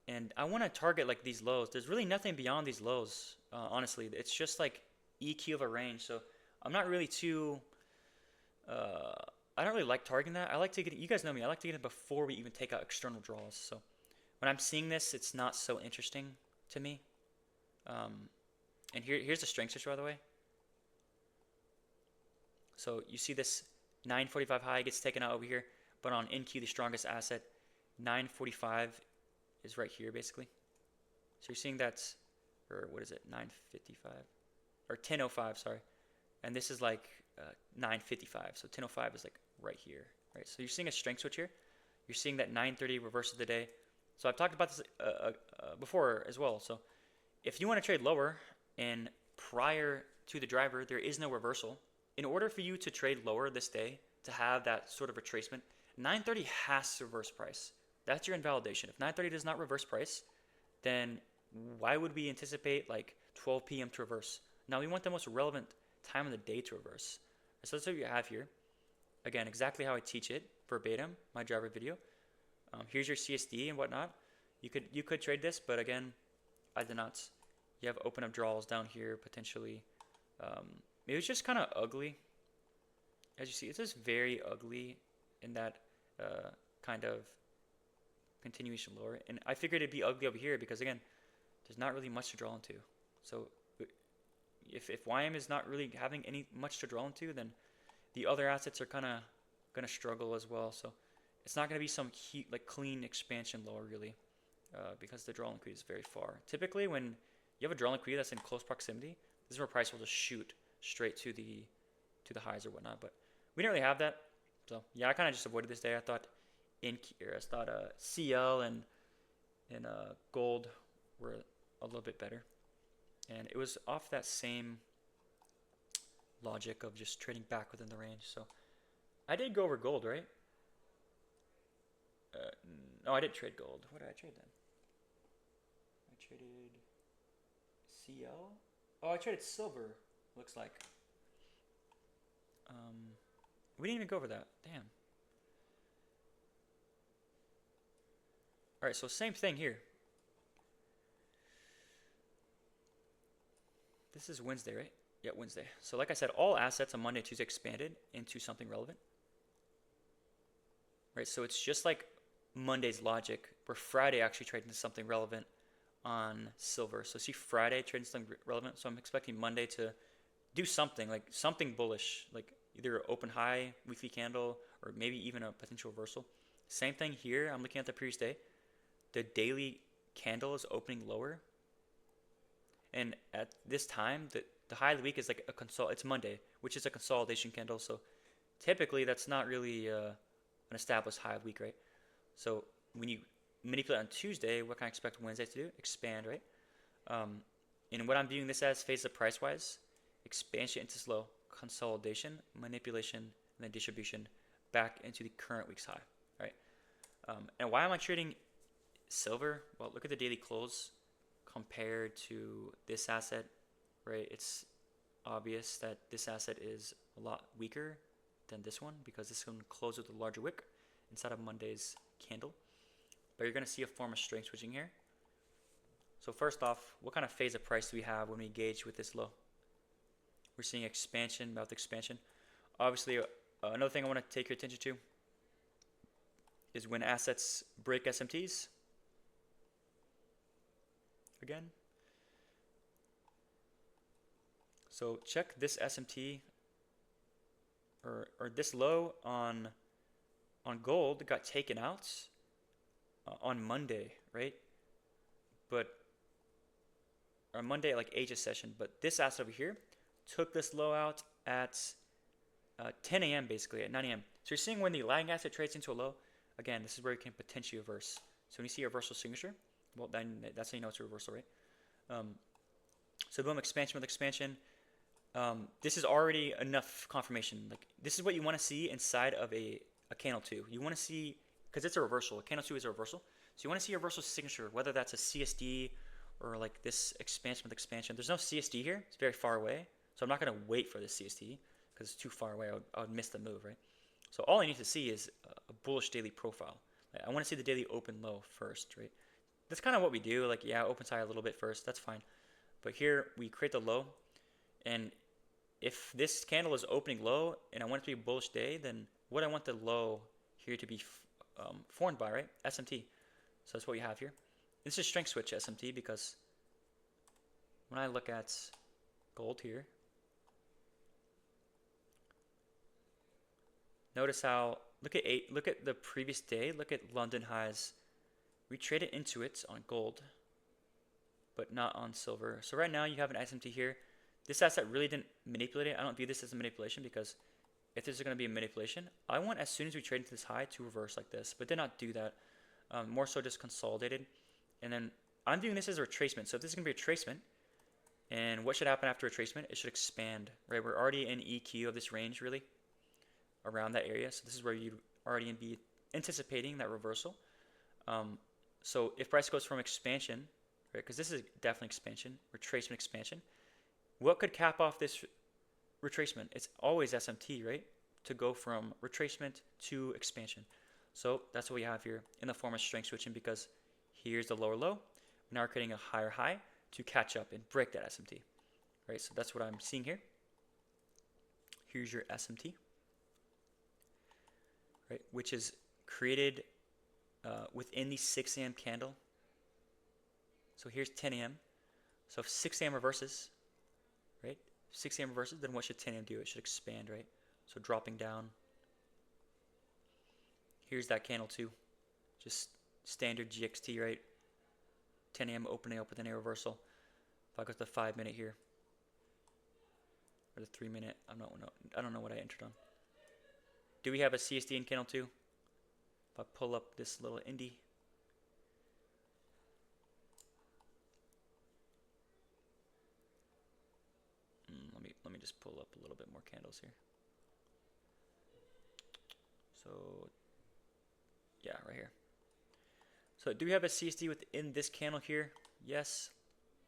And I want to target like these lows. There's really nothing beyond these lows, honestly. It's just like EQ of a range. So I'm not really too... I don't really like targeting that. I like to get it, you guys know me, I like to get it before we even take out external draws. So when I'm seeing this, it's not so interesting to me. And here's the strength switch, by the way. So you see this 945 high gets taken out over here, but on NQ, the strongest asset, 945 is right here, basically. So you're seeing that's, or what is it, 955, or 1005, sorry. And this is like 955, so 1005 is like right here, right? So you're seeing a strength switch here. You're seeing that 930 reverse of the day. So I've talked about this before as well. So if you want to trade lower and prior to the driver, there is no reversal. In order for you to trade lower this day, to have that sort of retracement, 930 has to reverse price. That's your invalidation. If 930 does not reverse price, then why would we anticipate like 12 p.m. to reverse? Now we want the most relevant time of the day to reverse. So that's what you have here. Again, exactly how I teach it, verbatim, my driver video. Here's your CSD and whatnot. You could trade this, but again, I did not. You have open up draws down here potentially. It was just kind of ugly. As you see, it's just very ugly in that kind of continuation lower. And I figured it'd be ugly over here because, again, there's not really much to draw into. So if YM is not really having much to draw into, then the other assets are kind of going to struggle as well. So it's not going to be some like clean expansion lower, really, because the draw liquidity is very far. Typically, when you have a draw liquidity that's in close proximity, this is where price will just shoot straight to the highs or whatnot. But we didn't really have that. So yeah, I kind of just avoided this day. I thought CL and gold were a little bit better, and it was off that same logic of just trading back within the range. So I did go over gold, right? No, I didn't trade gold. What did I trade then? I traded CL. Oh, I traded silver. Looks like. We didn't even go over that. Damn. All right, so same thing here. This is Wednesday, right? Yeah, Wednesday. So like I said, all assets on Monday, Tuesday expanded into something relevant. Right, so it's just like Monday's logic, where Friday actually traded into something relevant on silver. So see Friday trading something relevant. So I'm expecting Monday to do something like something bullish, like either open high weekly candle or maybe even a potential reversal. Same thing here. I'm looking at the previous day. The daily candle is opening lower, and at this time, the high of the week is like a consol. It's Monday, which is a consolidation candle. So typically, that's not really an established high of the week, right? So when you manipulate on Tuesday, what can I expect Wednesday to do? Expand, right? Um, and what I'm viewing this as phase of price wise, expansion into slow, consolidation, manipulation, and then distribution back into the current week's high, right? And why am I trading silver? Well, look at the daily close compared to this asset, right? It's obvious that this asset is a lot weaker than this one because this one closed with a larger wick inside of Monday's candle. But you're going to see a form of strength switching here. So first off, what kind of phase of price do we have when we engage with this low? We're seeing expansion, mouth expansion. Obviously, another thing I want to take your attention to is when assets break SMTs. Again. So check this SMT or this low on gold got taken out on Monday, right? But on Monday, like Asia session. But this asset over here took this low out at 10 a.m. basically at 9 a.m. So you're seeing when the lagging asset trades into a low. Again, this is where you can potentially reverse. So when you see a reversal signature, well, then that's how you know it's a reversal, right? So boom, expansion with expansion. This is already enough confirmation. Like this is what you want to see inside of a candle 2. You want to see, because it's a reversal. A candle 2 is a reversal. So you want to see a reversal signature, whether that's a CSD or like this expansion with expansion. There's no CSD here. It's very far away. So I'm not going to wait for the CSD because it's too far away. I would miss the move, right? So all I need to see is a bullish daily profile. I want to see the daily open low first, right? That's kind of what we do. Like, yeah, opens high a little bit first. That's fine. But here we create the low. And if this candle is opening low and I want it to be a bullish day, then what I want the low here to be formed by, right? SMT. So that's what we have here. This is strength switch SMT because when I look at gold here, notice how look at the previous day, look at London highs. We traded into it on gold, but not on silver. So right now you have an SMT here. This asset really didn't manipulate it. I don't view this as a manipulation because if there's going to be a manipulation, I want as soon as we trade into this high to reverse like this, but did not do that. More so just consolidated. And then I'm viewing this as a retracement. So if this is going to be a retracement, and what should happen after retracement? It should expand, right? We're already in EQ of this range really around that area. So this is where you'd already be anticipating that reversal. So if price goes from expansion, right, because this is definitely expansion, retracement expansion, what could cap off this retracement? It's always SMT, right? To go from retracement to expansion. So that's what we have here in the form of strength switching because here's the lower low. Now we're creating a higher high to catch up and break that SMT, right? So that's what I'm seeing here. Here's your SMT, right? Which is created within the 6 a.m. candle. So here's 10 a.m. So if 6 a.m. reverses, right? 6 a.m. reverses, then what should 10 a.m. do? It should expand, right? So dropping down. Here's that candle too. Just standard GXT, right? 10 a.m. opening up with an A reversal. If I go to the 5-minute here, or the 3-minute, I don't know what I entered on. Do we have a CSD in candle 2? If I pull up this little indie, let me just pull up a little bit more candles here. So yeah, right here. So do we have a CSD within this candle here? Yes.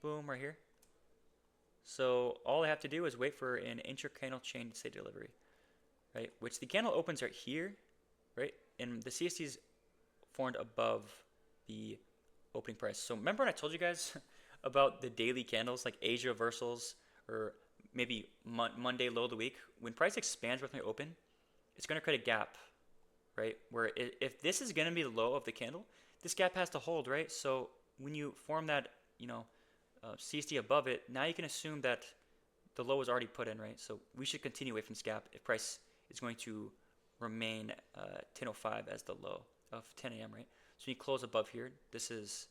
Boom, right here. So all I have to do is wait for an intra-candle chain state delivery, right? Which the candle opens right here, right? And the CSD is formed above the opening price. So remember when I told you guys about the daily candles, like Asia reversals or maybe Monday low of the week? When price expands with my open, it's going to create a gap, right? Where if this is going to be the low of the candle, this gap has to hold, right? So when you form that CSD above it, now you can assume that the low was already put in, right? So we should continue away from this gap if price is going to remain 10:05 as the low of 10 a.m., right? So when you close above here, this is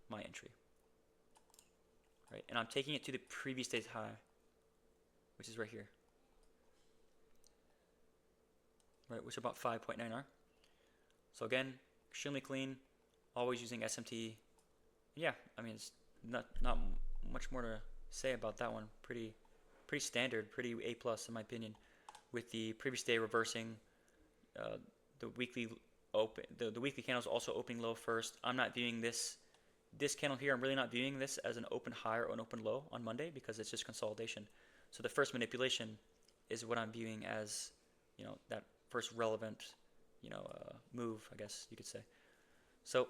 my entry, right? And I'm taking it to the previous day's high, which is right here, right? Which is about 5.9R. So again, extremely clean, always using SMT. Yeah, I mean, it's not much more to say about that one. Pretty standard, pretty A plus in my opinion. With the previous day reversing, the weekly the weekly candles also opening low first. I'm not viewing this candle here. I'm really not viewing this as an open high or an open low on Monday because it's just consolidation. So the first manipulation is what I'm viewing as, that first relevant, move, I guess you could say. So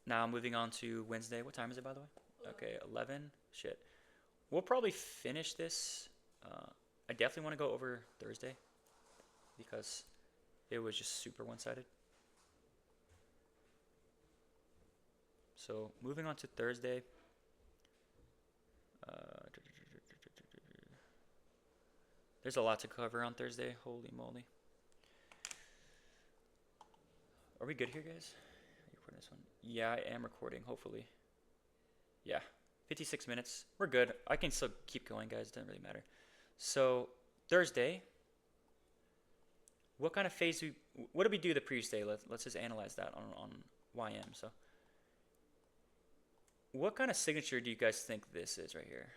now moving on to Wednesday. What time is it, by the way? Okay, 11. Shit. We'll probably finish this. I definitely want to go over Thursday because it was just super one-sided. So moving on to Thursday. There's a lot to cover on Thursday. Holy moly. Are we good here, guys? Are you recording this one? Yeah, I am recording, hopefully. Yeah, 56 minutes. We're good. I can still keep going, guys. It doesn't really matter. So, Thursday. What kind of phase what did we do the previous day? Let's just analyze that on YM. So, what kind of signature do you guys think this is right here?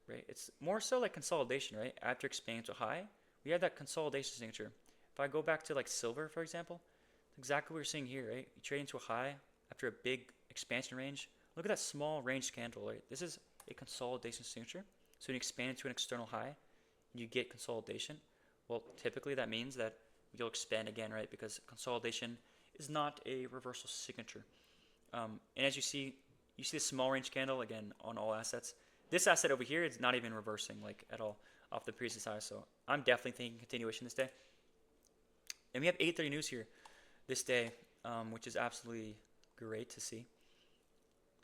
Right, it's more so like consolidation, right? After expanding to a high, we have that consolidation signature. If I go back to like silver, for example, exactly what we're seeing here, right? You trade into a high after a big expansion range. Look at that small range candle, right? This is a consolidation signature. So when you expand into an external high, you get consolidation. Well, typically that means that you'll expand again, right? Because consolidation is not a reversal signature. And as you see the small range candle again on all assets. This asset over here is not even reversing like at all off the previous high. So I'm definitely thinking continuation this day. And we have 8:30 news here this day, which is absolutely great to see.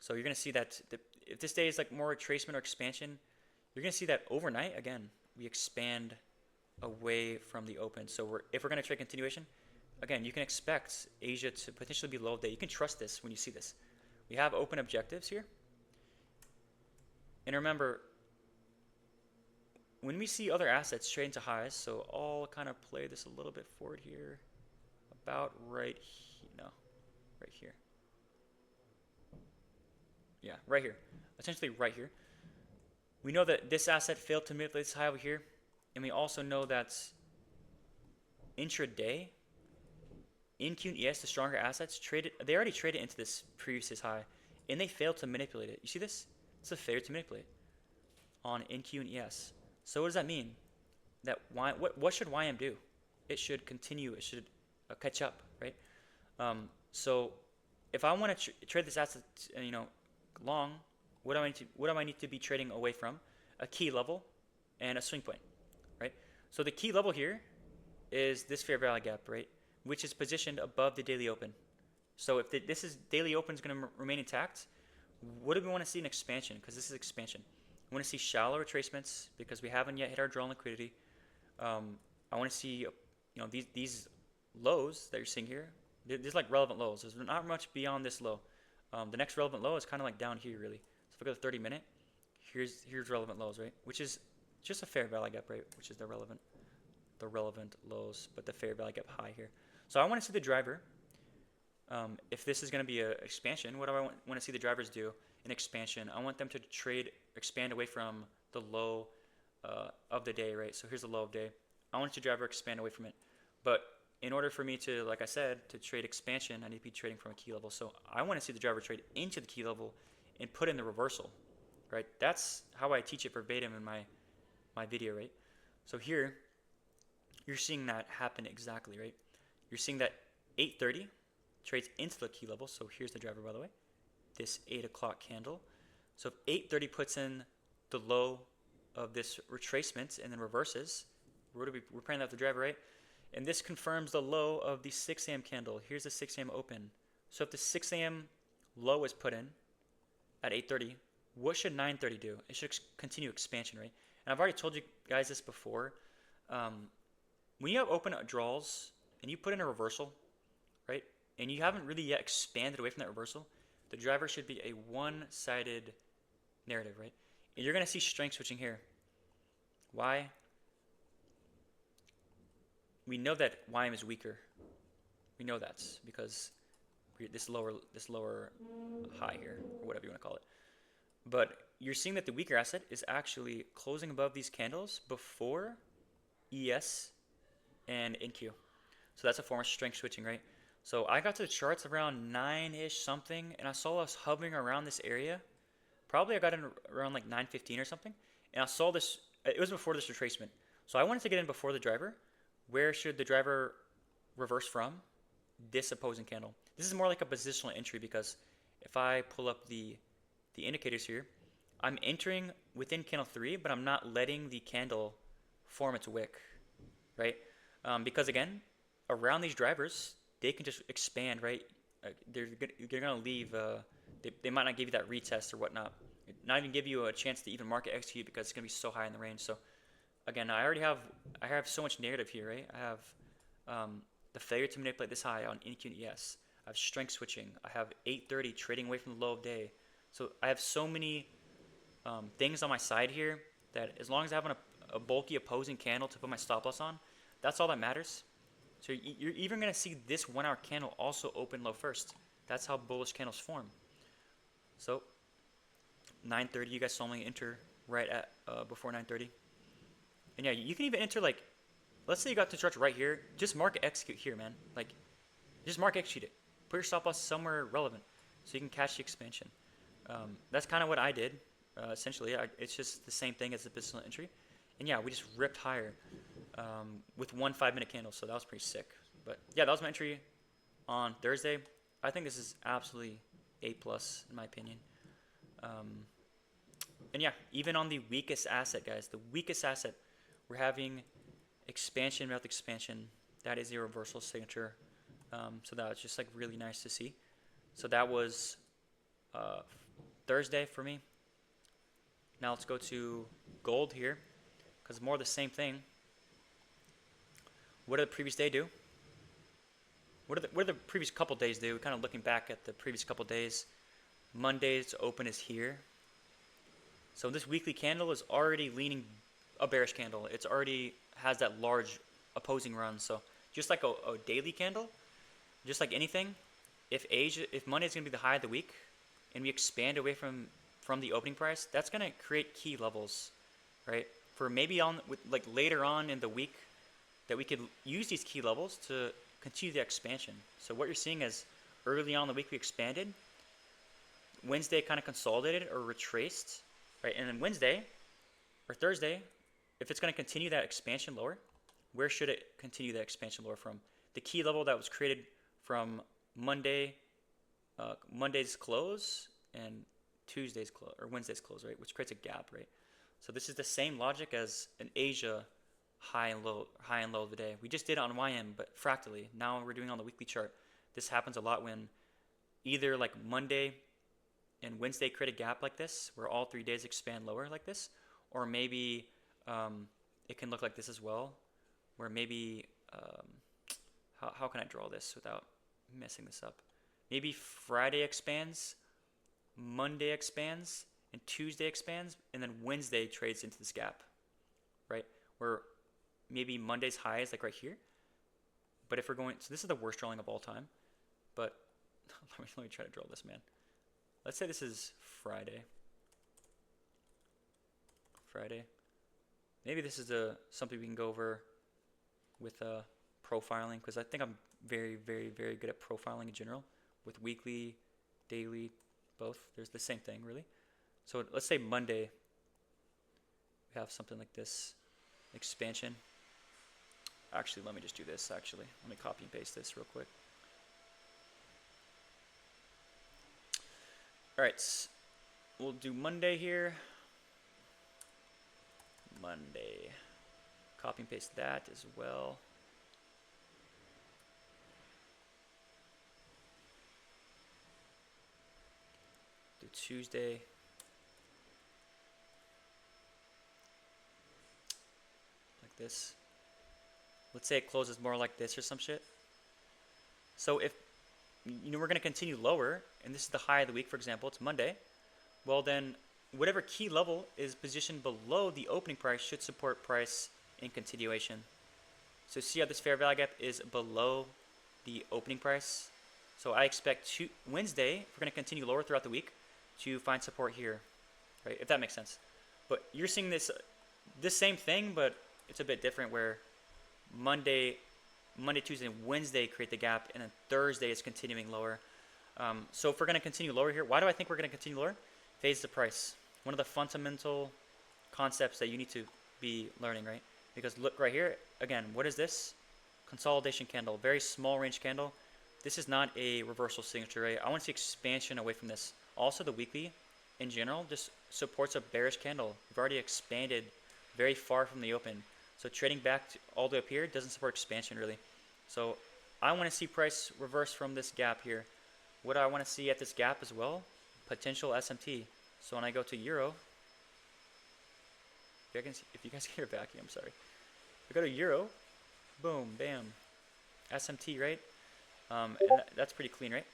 So you're going to see that if this day is like more retracement or expansion, you're going to see that overnight, again, we expand away from the open. So if we're going to trade continuation, again, you can expect Asia to potentially be low of day. You can trust this when you see this. We have open objectives here. And remember, when we see other assets trade into highs, so I'll kind of play this a little bit forward here, about right here. Yeah, right here. Essentially right here. We know that this asset failed to manipulate this high over here, and we also know that intraday, NQ and ES, the stronger assets, they already traded into this previous high, and they failed to manipulate it. You see this? It's a failure to manipulate on NQ and ES. So what does that mean? That what should YM do? It should continue. It should catch up, right? So if I want to trade this asset, long, what do I need to be trading away from? A key level and a swing point, right? So the key level here is this fair value gap, right? Which is positioned above the daily open. So if this is daily open is going to remain intact, what do we want to see in expansion? Because this is expansion. We want to see shallow retracements because we haven't yet hit our draw on liquidity. I want to see, these lows that you're seeing here. These like relevant lows. There's not much beyond this low. The next relevant low is kind of like down here, really. So if we go to 30 minute, here's relevant lows, right? Which is just a fair value gap, right? Which is the relevant lows, but the fair value gap high here. So I want to see the driver. If this is going to be an expansion, what do I want to see the drivers do in expansion? I want them to expand away from the low of the day, right? So here's the low of day. I want the driver expand away from it. But in order for me to, like I said, to trade expansion, I need to be trading from a key level. So I want to see the driver trade into the key level and put in the reversal, right? That's how I teach it verbatim in my video, right? So here, you're seeing that happen exactly, right? You're seeing that 8:30 trades into the key level. So here's the driver, by the way, this 8 o'clock candle. So if 8:30 puts in the low of this retracement and then reverses, we're playing that with the driver, right? And this confirms the low of the 6 a.m. candle. Here's the 6 a.m. open. So if the 6 a.m. low is put in, at 8:30, what should 9:30 do? It should continue expansion, right? And I've already told you guys this before. Um, when you have open draws and you put in a reversal, right, and you haven't really yet expanded away from that reversal, the driver should be a one-sided narrative, right? And you're gonna see strength switching here. Why? We know that YM is weaker. We know that's because this lower high here, or whatever you want to call it. But you're seeing that the weaker asset is actually closing above these candles before ES and NQ. So that's a form of strength switching, right? So I got to the charts around 9-ish something, and I saw us hovering around this area. Probably I got in around like 9:15 or something, and I saw this. It was before this retracement. So I wanted to get in before the driver. Where should the driver reverse from? This opposing candle. This is more like a positional entry because if I pull up the indicators here, I'm entering within candle 3, but I'm not letting the candle form its wick, right? Because again, around these drivers, they can just expand, right? They're gonna leave. They might not give you that retest or whatnot. Not even give you a chance to even market execute because it's gonna be so high in the range. So again, I have so much narrative here, right? I have the failure to manipulate this high on NQ and ES. I have strength switching. I have 8:30 trading away from the low of day. So I have so many things on my side here that as long as I have a bulky opposing candle to put my stop loss on, that's all that matters. So you're even going to see this 1 hour candle also open low first. That's how bullish candles form. So 9:30, you guys saw me enter right at before 9:30. And yeah, you can even enter like, let's say you got to chart right here, just mark execute here, man. Like, just mark execute it. Put your stop loss somewhere relevant so you can catch the expansion. That's kind of what I did. Essentially, it's just the same thing as the positional entry. And yeah, we just ripped higher with 1 5-minute candle, so that was pretty sick. But yeah, that was my entry on Thursday. I think this is absolutely A+ in my opinion. And yeah, even on the weakest asset, guys, the weakest asset, we're having expansion without expansion. That is a reversal signature. So that was just like really nice to see. So that was Thursday for me. Now let's go to gold here, because more of the same thing. What did the previous day do? What did the previous couple days do? Kind of looking back at the previous couple days. Monday's open is here. So this weekly candle is already leaning a bearish candle. It's already has that large opposing run. So just like a daily candle, just like anything, if Monday is going to be the high of the week, and we expand away from the opening price, that's going to create key levels, right? For maybe like later on in the week, that we could use these key levels to continue the expansion. So what you're seeing is early on in the week we expanded. Wednesday kind of consolidated or retraced, right? And then Wednesday or Thursday, if it's going to continue that expansion lower, where should it continue that expansion lower from? The key level that was created from Monday's close and Tuesday's close or Wednesday's close, right? Which creates a gap, right? So this is the same logic as an Asia high and low of the day. We just did it on YM, but fractally. Now we're doing it on the weekly chart. This happens a lot when either like Monday and Wednesday create a gap like this, where all 3 days expand lower like this, or maybe it can look like this as well, where maybe how can I draw this without messing this up? Maybe Friday expands, Monday expands, and Tuesday expands, and then Wednesday trades into this gap, right? Where maybe Monday's high is like right here. But if we're going, so this is the worst drawing of all time. But let me try to draw this, man. Let's say this is Friday. Maybe this is something we can go over with profiling, because I think I'm very, very, very good at profiling in general with weekly, daily, both. There's the same thing, really. So let's say Monday, we have something like this, expansion. Actually, let me just do this, Let me copy and paste this real quick. All right, we'll do Monday here. Monday. Copy and paste that as well. Tuesday. Like this. Let's say it closes more like this or some shit. So if we're going to continue lower, and this is the high of the week, for example, it's Monday, well then whatever key level is positioned below the opening price should support price in continuation. So see how this fair value gap is below the opening price? So I expect Wednesday, if we're going to continue lower throughout the week, to find support here, right? If that makes sense. But you're seeing this same thing, but it's a bit different where Monday, Tuesday, and Wednesday create the gap, and then Thursday is continuing lower. So if we're going to continue lower here, why do I think we're going to continue lower? Phase the price. One of the fundamental concepts that you need to be learning, right? Because look right here, again, what is this? Consolidation candle, very small range candle. This is not a reversal signature, right? I want to see expansion away from this. Also, the weekly, in general, just supports a bearish candle. We've already expanded very far from the open. So trading back to all the way up here doesn't support expansion, really. So I want to see price reverse from this gap here. What do I want to see at this gap as well? Potential SMT. So when I go to Euro, if you guys can hear vacuum, I'm sorry. If I go to Euro, boom, bam, SMT, right? And that's pretty clean, right?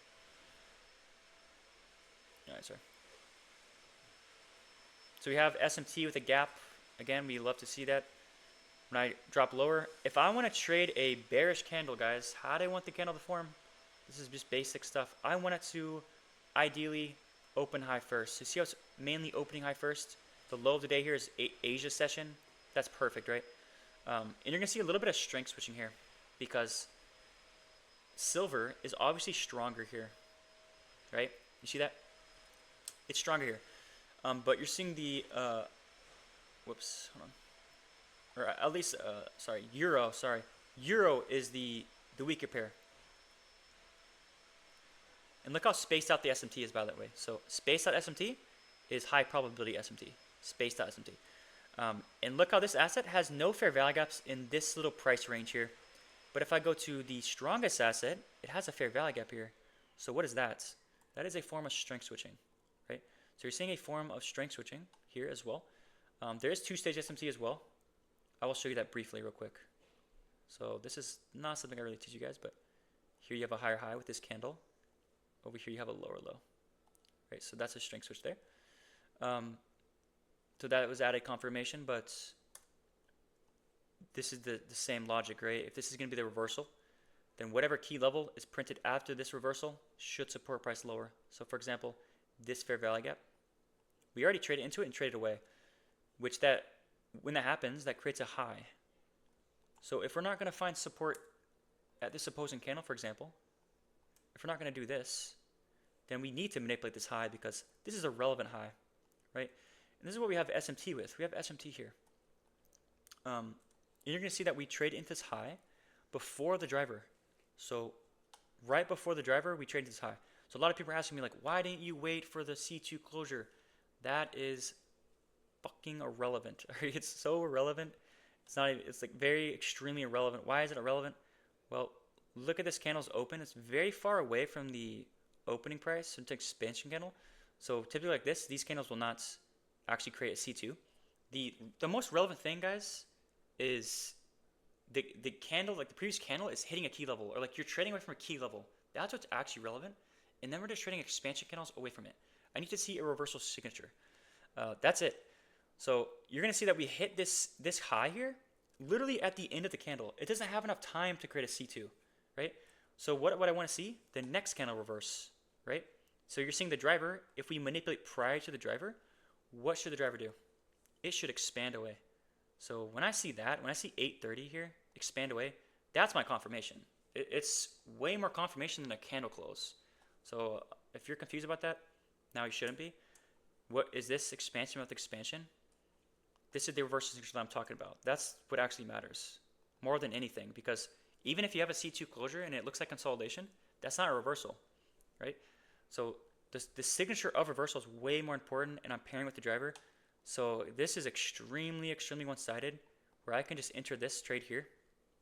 Alright, sorry. So we have SMT with a gap. Again, we love to see that. When I drop lower, if I want to trade a bearish candle, guys, how do I want the candle to form? This is just basic stuff. I want it to ideally open high first. So see how it's mainly opening high first? The low of the day here is Asia session. That's perfect, right? And you're going to see a little bit of strength switching here because silver is obviously stronger here, right? You see that? It's stronger here. But you're seeing the, whoops, hold on. Or at least, Euro is the weaker pair. And look how spaced out the SMT is, by the way. So spaced out SMT is high probability SMT. Spaced out SMT. And look how this asset has no fair value gaps in this little price range here. But if I go to the strongest asset, it has a fair value gap here. So what is that? That is a form of strength switching, right? So you're seeing a form of strength switching here as well. There is two-stage SMT as well. I will show you that briefly real quick. So this is not something I really teach you guys, but here you have a higher high with this candle. Over here you have a lower low, right? So that's a strength switch there. So that was added confirmation, but this is the same logic, right? If this is going to be the reversal, then whatever key level is printed after this reversal should support price lower. So for example, this fair value gap, we already traded into it and traded away, which when that happens, that creates a high. So if we're not going to find support at this opposing candle, for example, if we're not going to do this, then we need to manipulate this high because this is a relevant high, right? And this is what we have SMT with. We have SMT here. And you're going to see that we trade into this high before the driver. So right before the driver, we trade into this high. So a lot of people are asking me like, why didn't you wait for the C2 closure? That is fucking irrelevant. It's so irrelevant. It's like very extremely irrelevant. Why is it irrelevant? Well, look at this candle's open. It's very far away from the opening price. So it's an expansion candle. So typically like this, these candles will not actually create a C2. The most relevant thing, guys, is the candle, like the previous candle, is hitting a key level, or like you're trading away from a key level. That's what's actually relevant. And then we're just trading expansion candles away from it. I need to see a reversal signature. That's it. So you're going to see that we hit this high here literally at the end of the candle. It doesn't have enough time to create a C2, right? So what I want to see, the next candle reverse, right? So you're seeing the driver. If we manipulate prior to the driver, what should the driver do? It should expand away. So when I see that, when I see 830 here expand away, that's my confirmation. It's way more confirmation than a candle close. So if you're confused about that, now you shouldn't be. What is this expansion with expansion? This is the reversal signature that I'm talking about. That's what actually matters more than anything, because even if you have a C2 closure and it looks like consolidation, that's not a reversal, right? So the signature of reversal is way more important, and I'm pairing with the driver. So this is extremely, extremely one-sided, where I can just enter this trade here.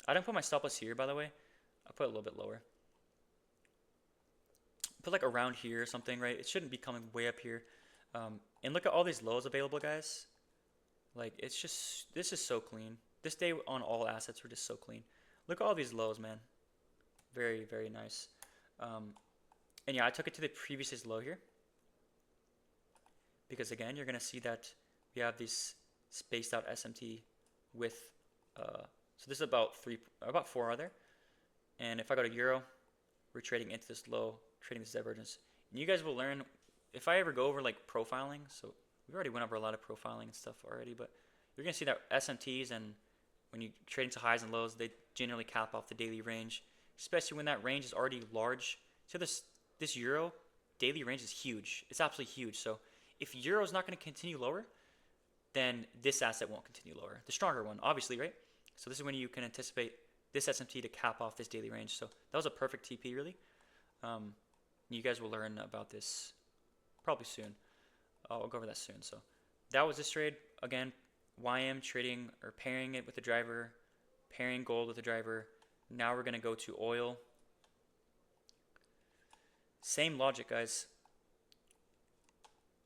I don't put my stop loss here, by the way. I'll put it a little bit lower. put like around here or something, right? It shouldn't be coming way up here. And look at all these lows available, guys. Like, it's just, this is so clean. This day on all assets were just so clean. Look at all these lows, man. Very, very nice. And yeah, I took it to the previous day's low here. Because again, you're going to see that we have this spaced out SMT with, so this is about 4 are there. And if I go to Euro, we're trading into this low, trading this divergence. And you guys will learn, if I ever go over like profiling, so we already went over a lot of profiling and stuff already, but you're going to see that SMTs, and when you trade into highs and lows, they generally cap off the daily range, especially when that range is already large. So this Euro daily range is huge. It's absolutely huge. So if Euro is not going to continue lower, then this asset won't continue lower. The stronger one, obviously, right? So this is when you can anticipate this SMT to cap off this daily range. So that was a perfect TP, really. You guys will learn about this probably soon. I'll go over that soon. So that was this trade. Again, YM trading or pairing it with the driver, pairing gold with the driver. Now we're going to go to oil. Same logic, guys.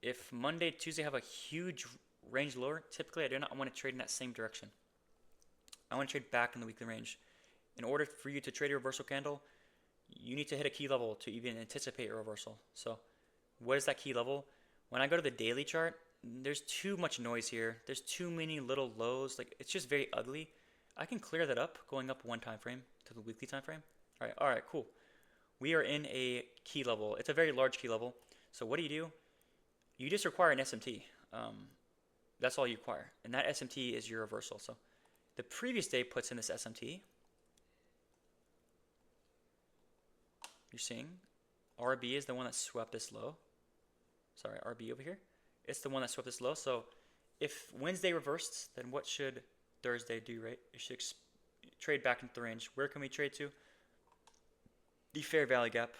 If Monday, Tuesday have a huge range lower, typically I do not want to trade in that same direction. I want to trade back in the weekly range. In order for you to trade a reversal candle, you need to hit a key level to even anticipate a reversal. So what is that key level? When I go to the daily chart, there's too much noise here. There's too many little lows. Like, it's just very ugly. I can clear that up going up one time frame to the weekly time frame. All right, cool. We are in a key level. It's a very large key level. So what do? You just require an SMT. That's all you require. And that SMT is your reversal. So the previous day puts in this SMT. You're seeing RB is the one that swept this low. Sorry, RB over here. It's the one that swept this low. So if Wednesday reversed, then what should Thursday do, right? It should trade back into the range. Where can we trade to? The fair value gap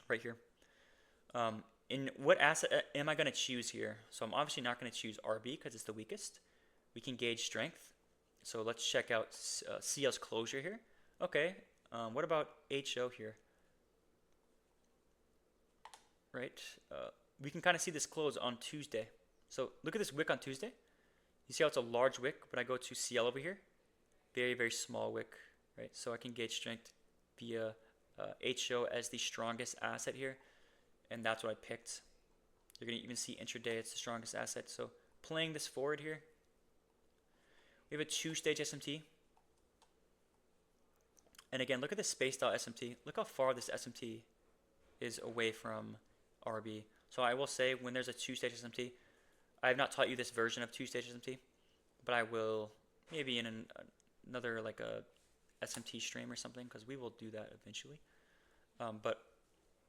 right here. In what asset am I going to choose here? So I'm obviously not going to choose RB because it's the weakest. We can gauge strength. So let's check out CL's closure here. Okay. What about HO here? Right. We can kind of see this close on Tuesday. So look at this wick on Tuesday. You see how it's a large wick, but I go to CL over here. Very, very small wick, right? So I can gauge strength via HO as the strongest asset here. And that's what I picked. You're going to even see intraday, it's the strongest asset. So playing this forward here, we have a 2-stage SMT. And again, look at this spaced out SMT. Look how far this SMT is away from RB. So I will say, when there's a 2-stage SMT, I have not taught you this version of 2-stage SMT, but I will maybe in another like a SMT stream or something, because we will do that eventually. But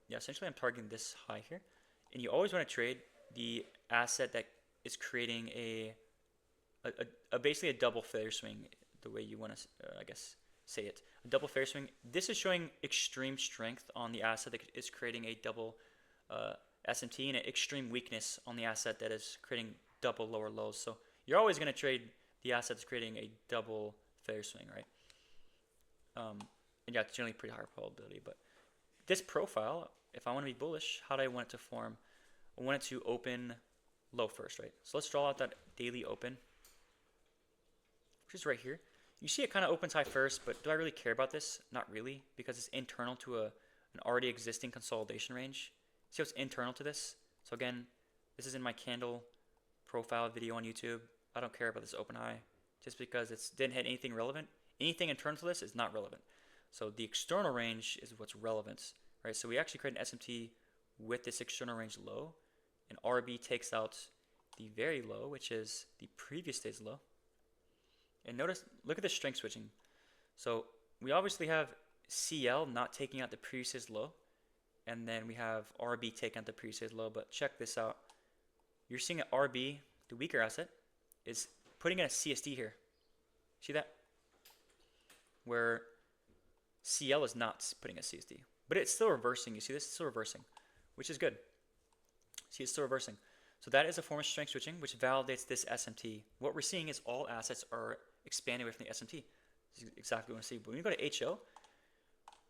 yeah, essentially I'm targeting this high here. And you always want to trade the asset that is creating basically a double failure swing, the way you want to, I guess, say it. A double failure swing. This is showing extreme strength on the asset that is creating a double SMT, and an extreme weakness on the asset that is creating double lower lows. So you're always going to trade the asset that's creating a double failure swing, right? And yeah, it's generally pretty high probability. But this profile, if I want to be bullish, how do I want it to form? I want it to open low first, right? So let's draw out that daily open, which is right here. You see it kind of opens high first, but do I really care about this? Not really, because it's internal to an already existing consolidation range. See what's internal to this? So again, this is in my candle profile video on YouTube. I don't care about this open high, just because it didn't hit anything relevant. Anything internal to this is not relevant. So the external range is what's relevant, right? So we actually create an SMT with this external range low, and RB takes out the very low, which is the previous day's low. And notice, look at the strength switching. So we obviously have CL not taking out the previous day's low, and then we have RB taking out the previous day's low. But check this out. You're seeing that RB, the weaker asset, is putting in a CSD here. See that? Where CL is not putting a CSD. But it's still reversing. You see this? It's still reversing, which is good. See, it's still reversing. So that is a form of strength switching, which validates this SMT. What we're seeing is all assets are expanding away from the SMT. This is exactly what we see. But when you go to HO,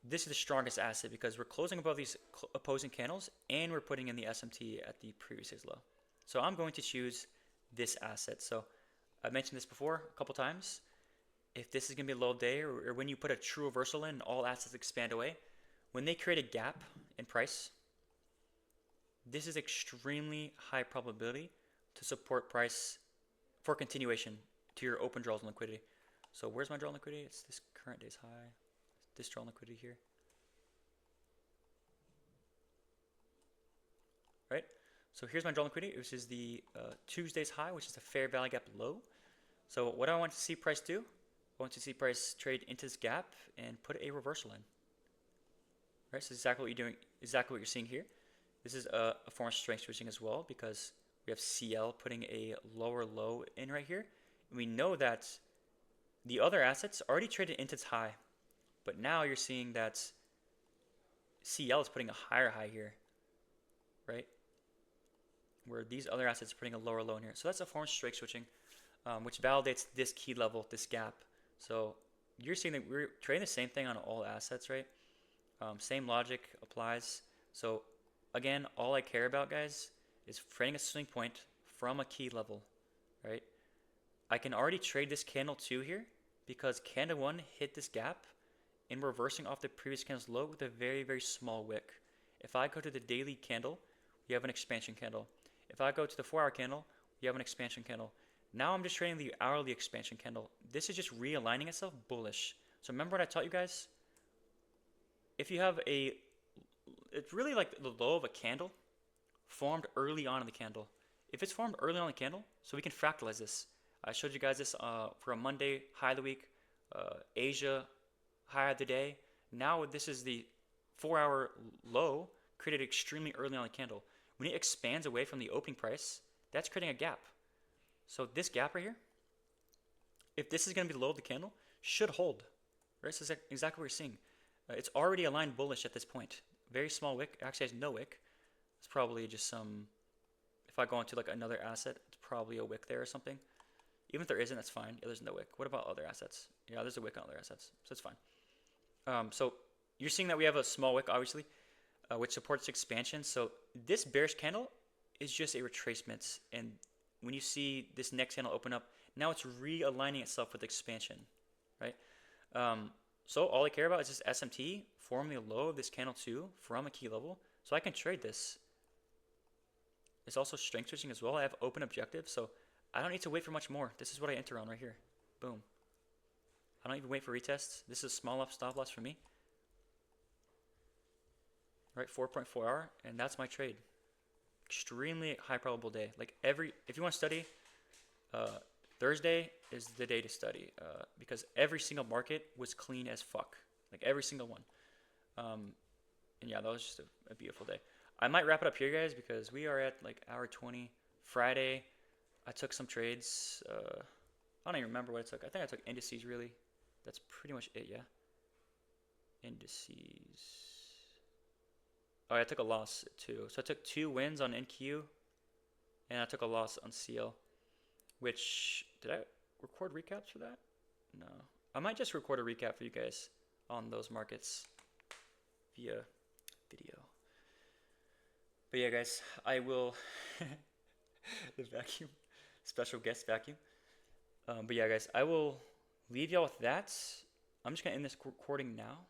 this is the strongest asset because we're closing above these opposing candles and we're putting in the SMT at the previous day's low. So I'm going to choose this asset. So I mentioned this before a couple times. If this is going to be a low day or when you put a true reversal in, all assets expand away. When they create a gap in price, this is extremely high probability to support price for continuation to your open draws and liquidity. So where's my draw on liquidity? It's this current day's high. This draw on liquidity here. Right? So here's my draw on liquidity, which is the Tuesday's high, which is the fair value gap low. So what I want to see price do, I want to see price trade into this gap and put a reversal in. Right? So exactly what you're doing, exactly what you're seeing here. This is a form of strength switching as well because we have CL putting a lower low in right here. And we know that the other assets already traded into its high. But now you're seeing that CL is putting a higher high here, right? Where these other assets are putting a lower low in here. So that's a form of strike switching, which validates this key level, this gap. So you're seeing that we're trading the same thing on all assets, right? Same logic applies. So again, all I care about, guys, is trading a swing point from a key level, right? I can already trade this candle 2 here because candle 1 hit this gap and reversing off the previous candle's low with a very, very small wick. If I go to the daily candle, we have an expansion candle. If I go to the 4-hour candle, we have an expansion candle. Now I'm just trading the hourly expansion candle. This is just realigning itself bullish. So remember what I taught you guys? If you have it's really like the low of a candle formed early on in the candle. If it's formed early on in the candle, so we can fractalize this. I showed you guys this for a Monday high of the week, Asia high of the day. Now this is the 4-hour low created extremely early on the candle. When it expands away from the opening price, that's creating a gap. So this gap right here, if this is going to be the low of the candle, should hold. Right? So that's exactly what we're seeing. It's already aligned bullish at this point. Very small wick. Actually has no wick. It's probably just some, if I go into like another asset, it's probably a wick there or something. Even if there isn't, that's fine. Yeah, there's no wick. What about other assets? Yeah, there's a wick on other assets, so it's fine. So you're seeing that we have a small wick, obviously, which supports expansion. So this bearish candle is just a retracement. And when you see this next candle open up, now it's realigning itself with expansion, right? So all I care about is this SMT forming the low of this candle 2 from a key level. So I can trade this. It's also strength switching as well. I have open objectives, so I don't need to wait for much more. This is what I enter on right here. Boom. I don't even wait for retests. This is small up stop loss for me. Right, 4.4 hour, and that's my trade. Extremely high probable day. Like if you want to study, Thursday is the day to study because every single market was clean as fuck. Like every single one. And yeah, that was just a beautiful day. I might wrap it up here, guys, because we are at like hour 20. Friday, I took some trades. I don't even remember what I took. I think I took indices, really. That's pretty much it, yeah. Indices. Oh, I took a loss, too. So I took 2 wins on NQ, and I took a loss on CL. Which, did I record recaps for that? No. I might just record a recap for you guys on those markets via video. But yeah, guys, I will the vacuum, special guest vacuum. But yeah, guys, I will leave y'all with that. I'm just gonna end this recording now.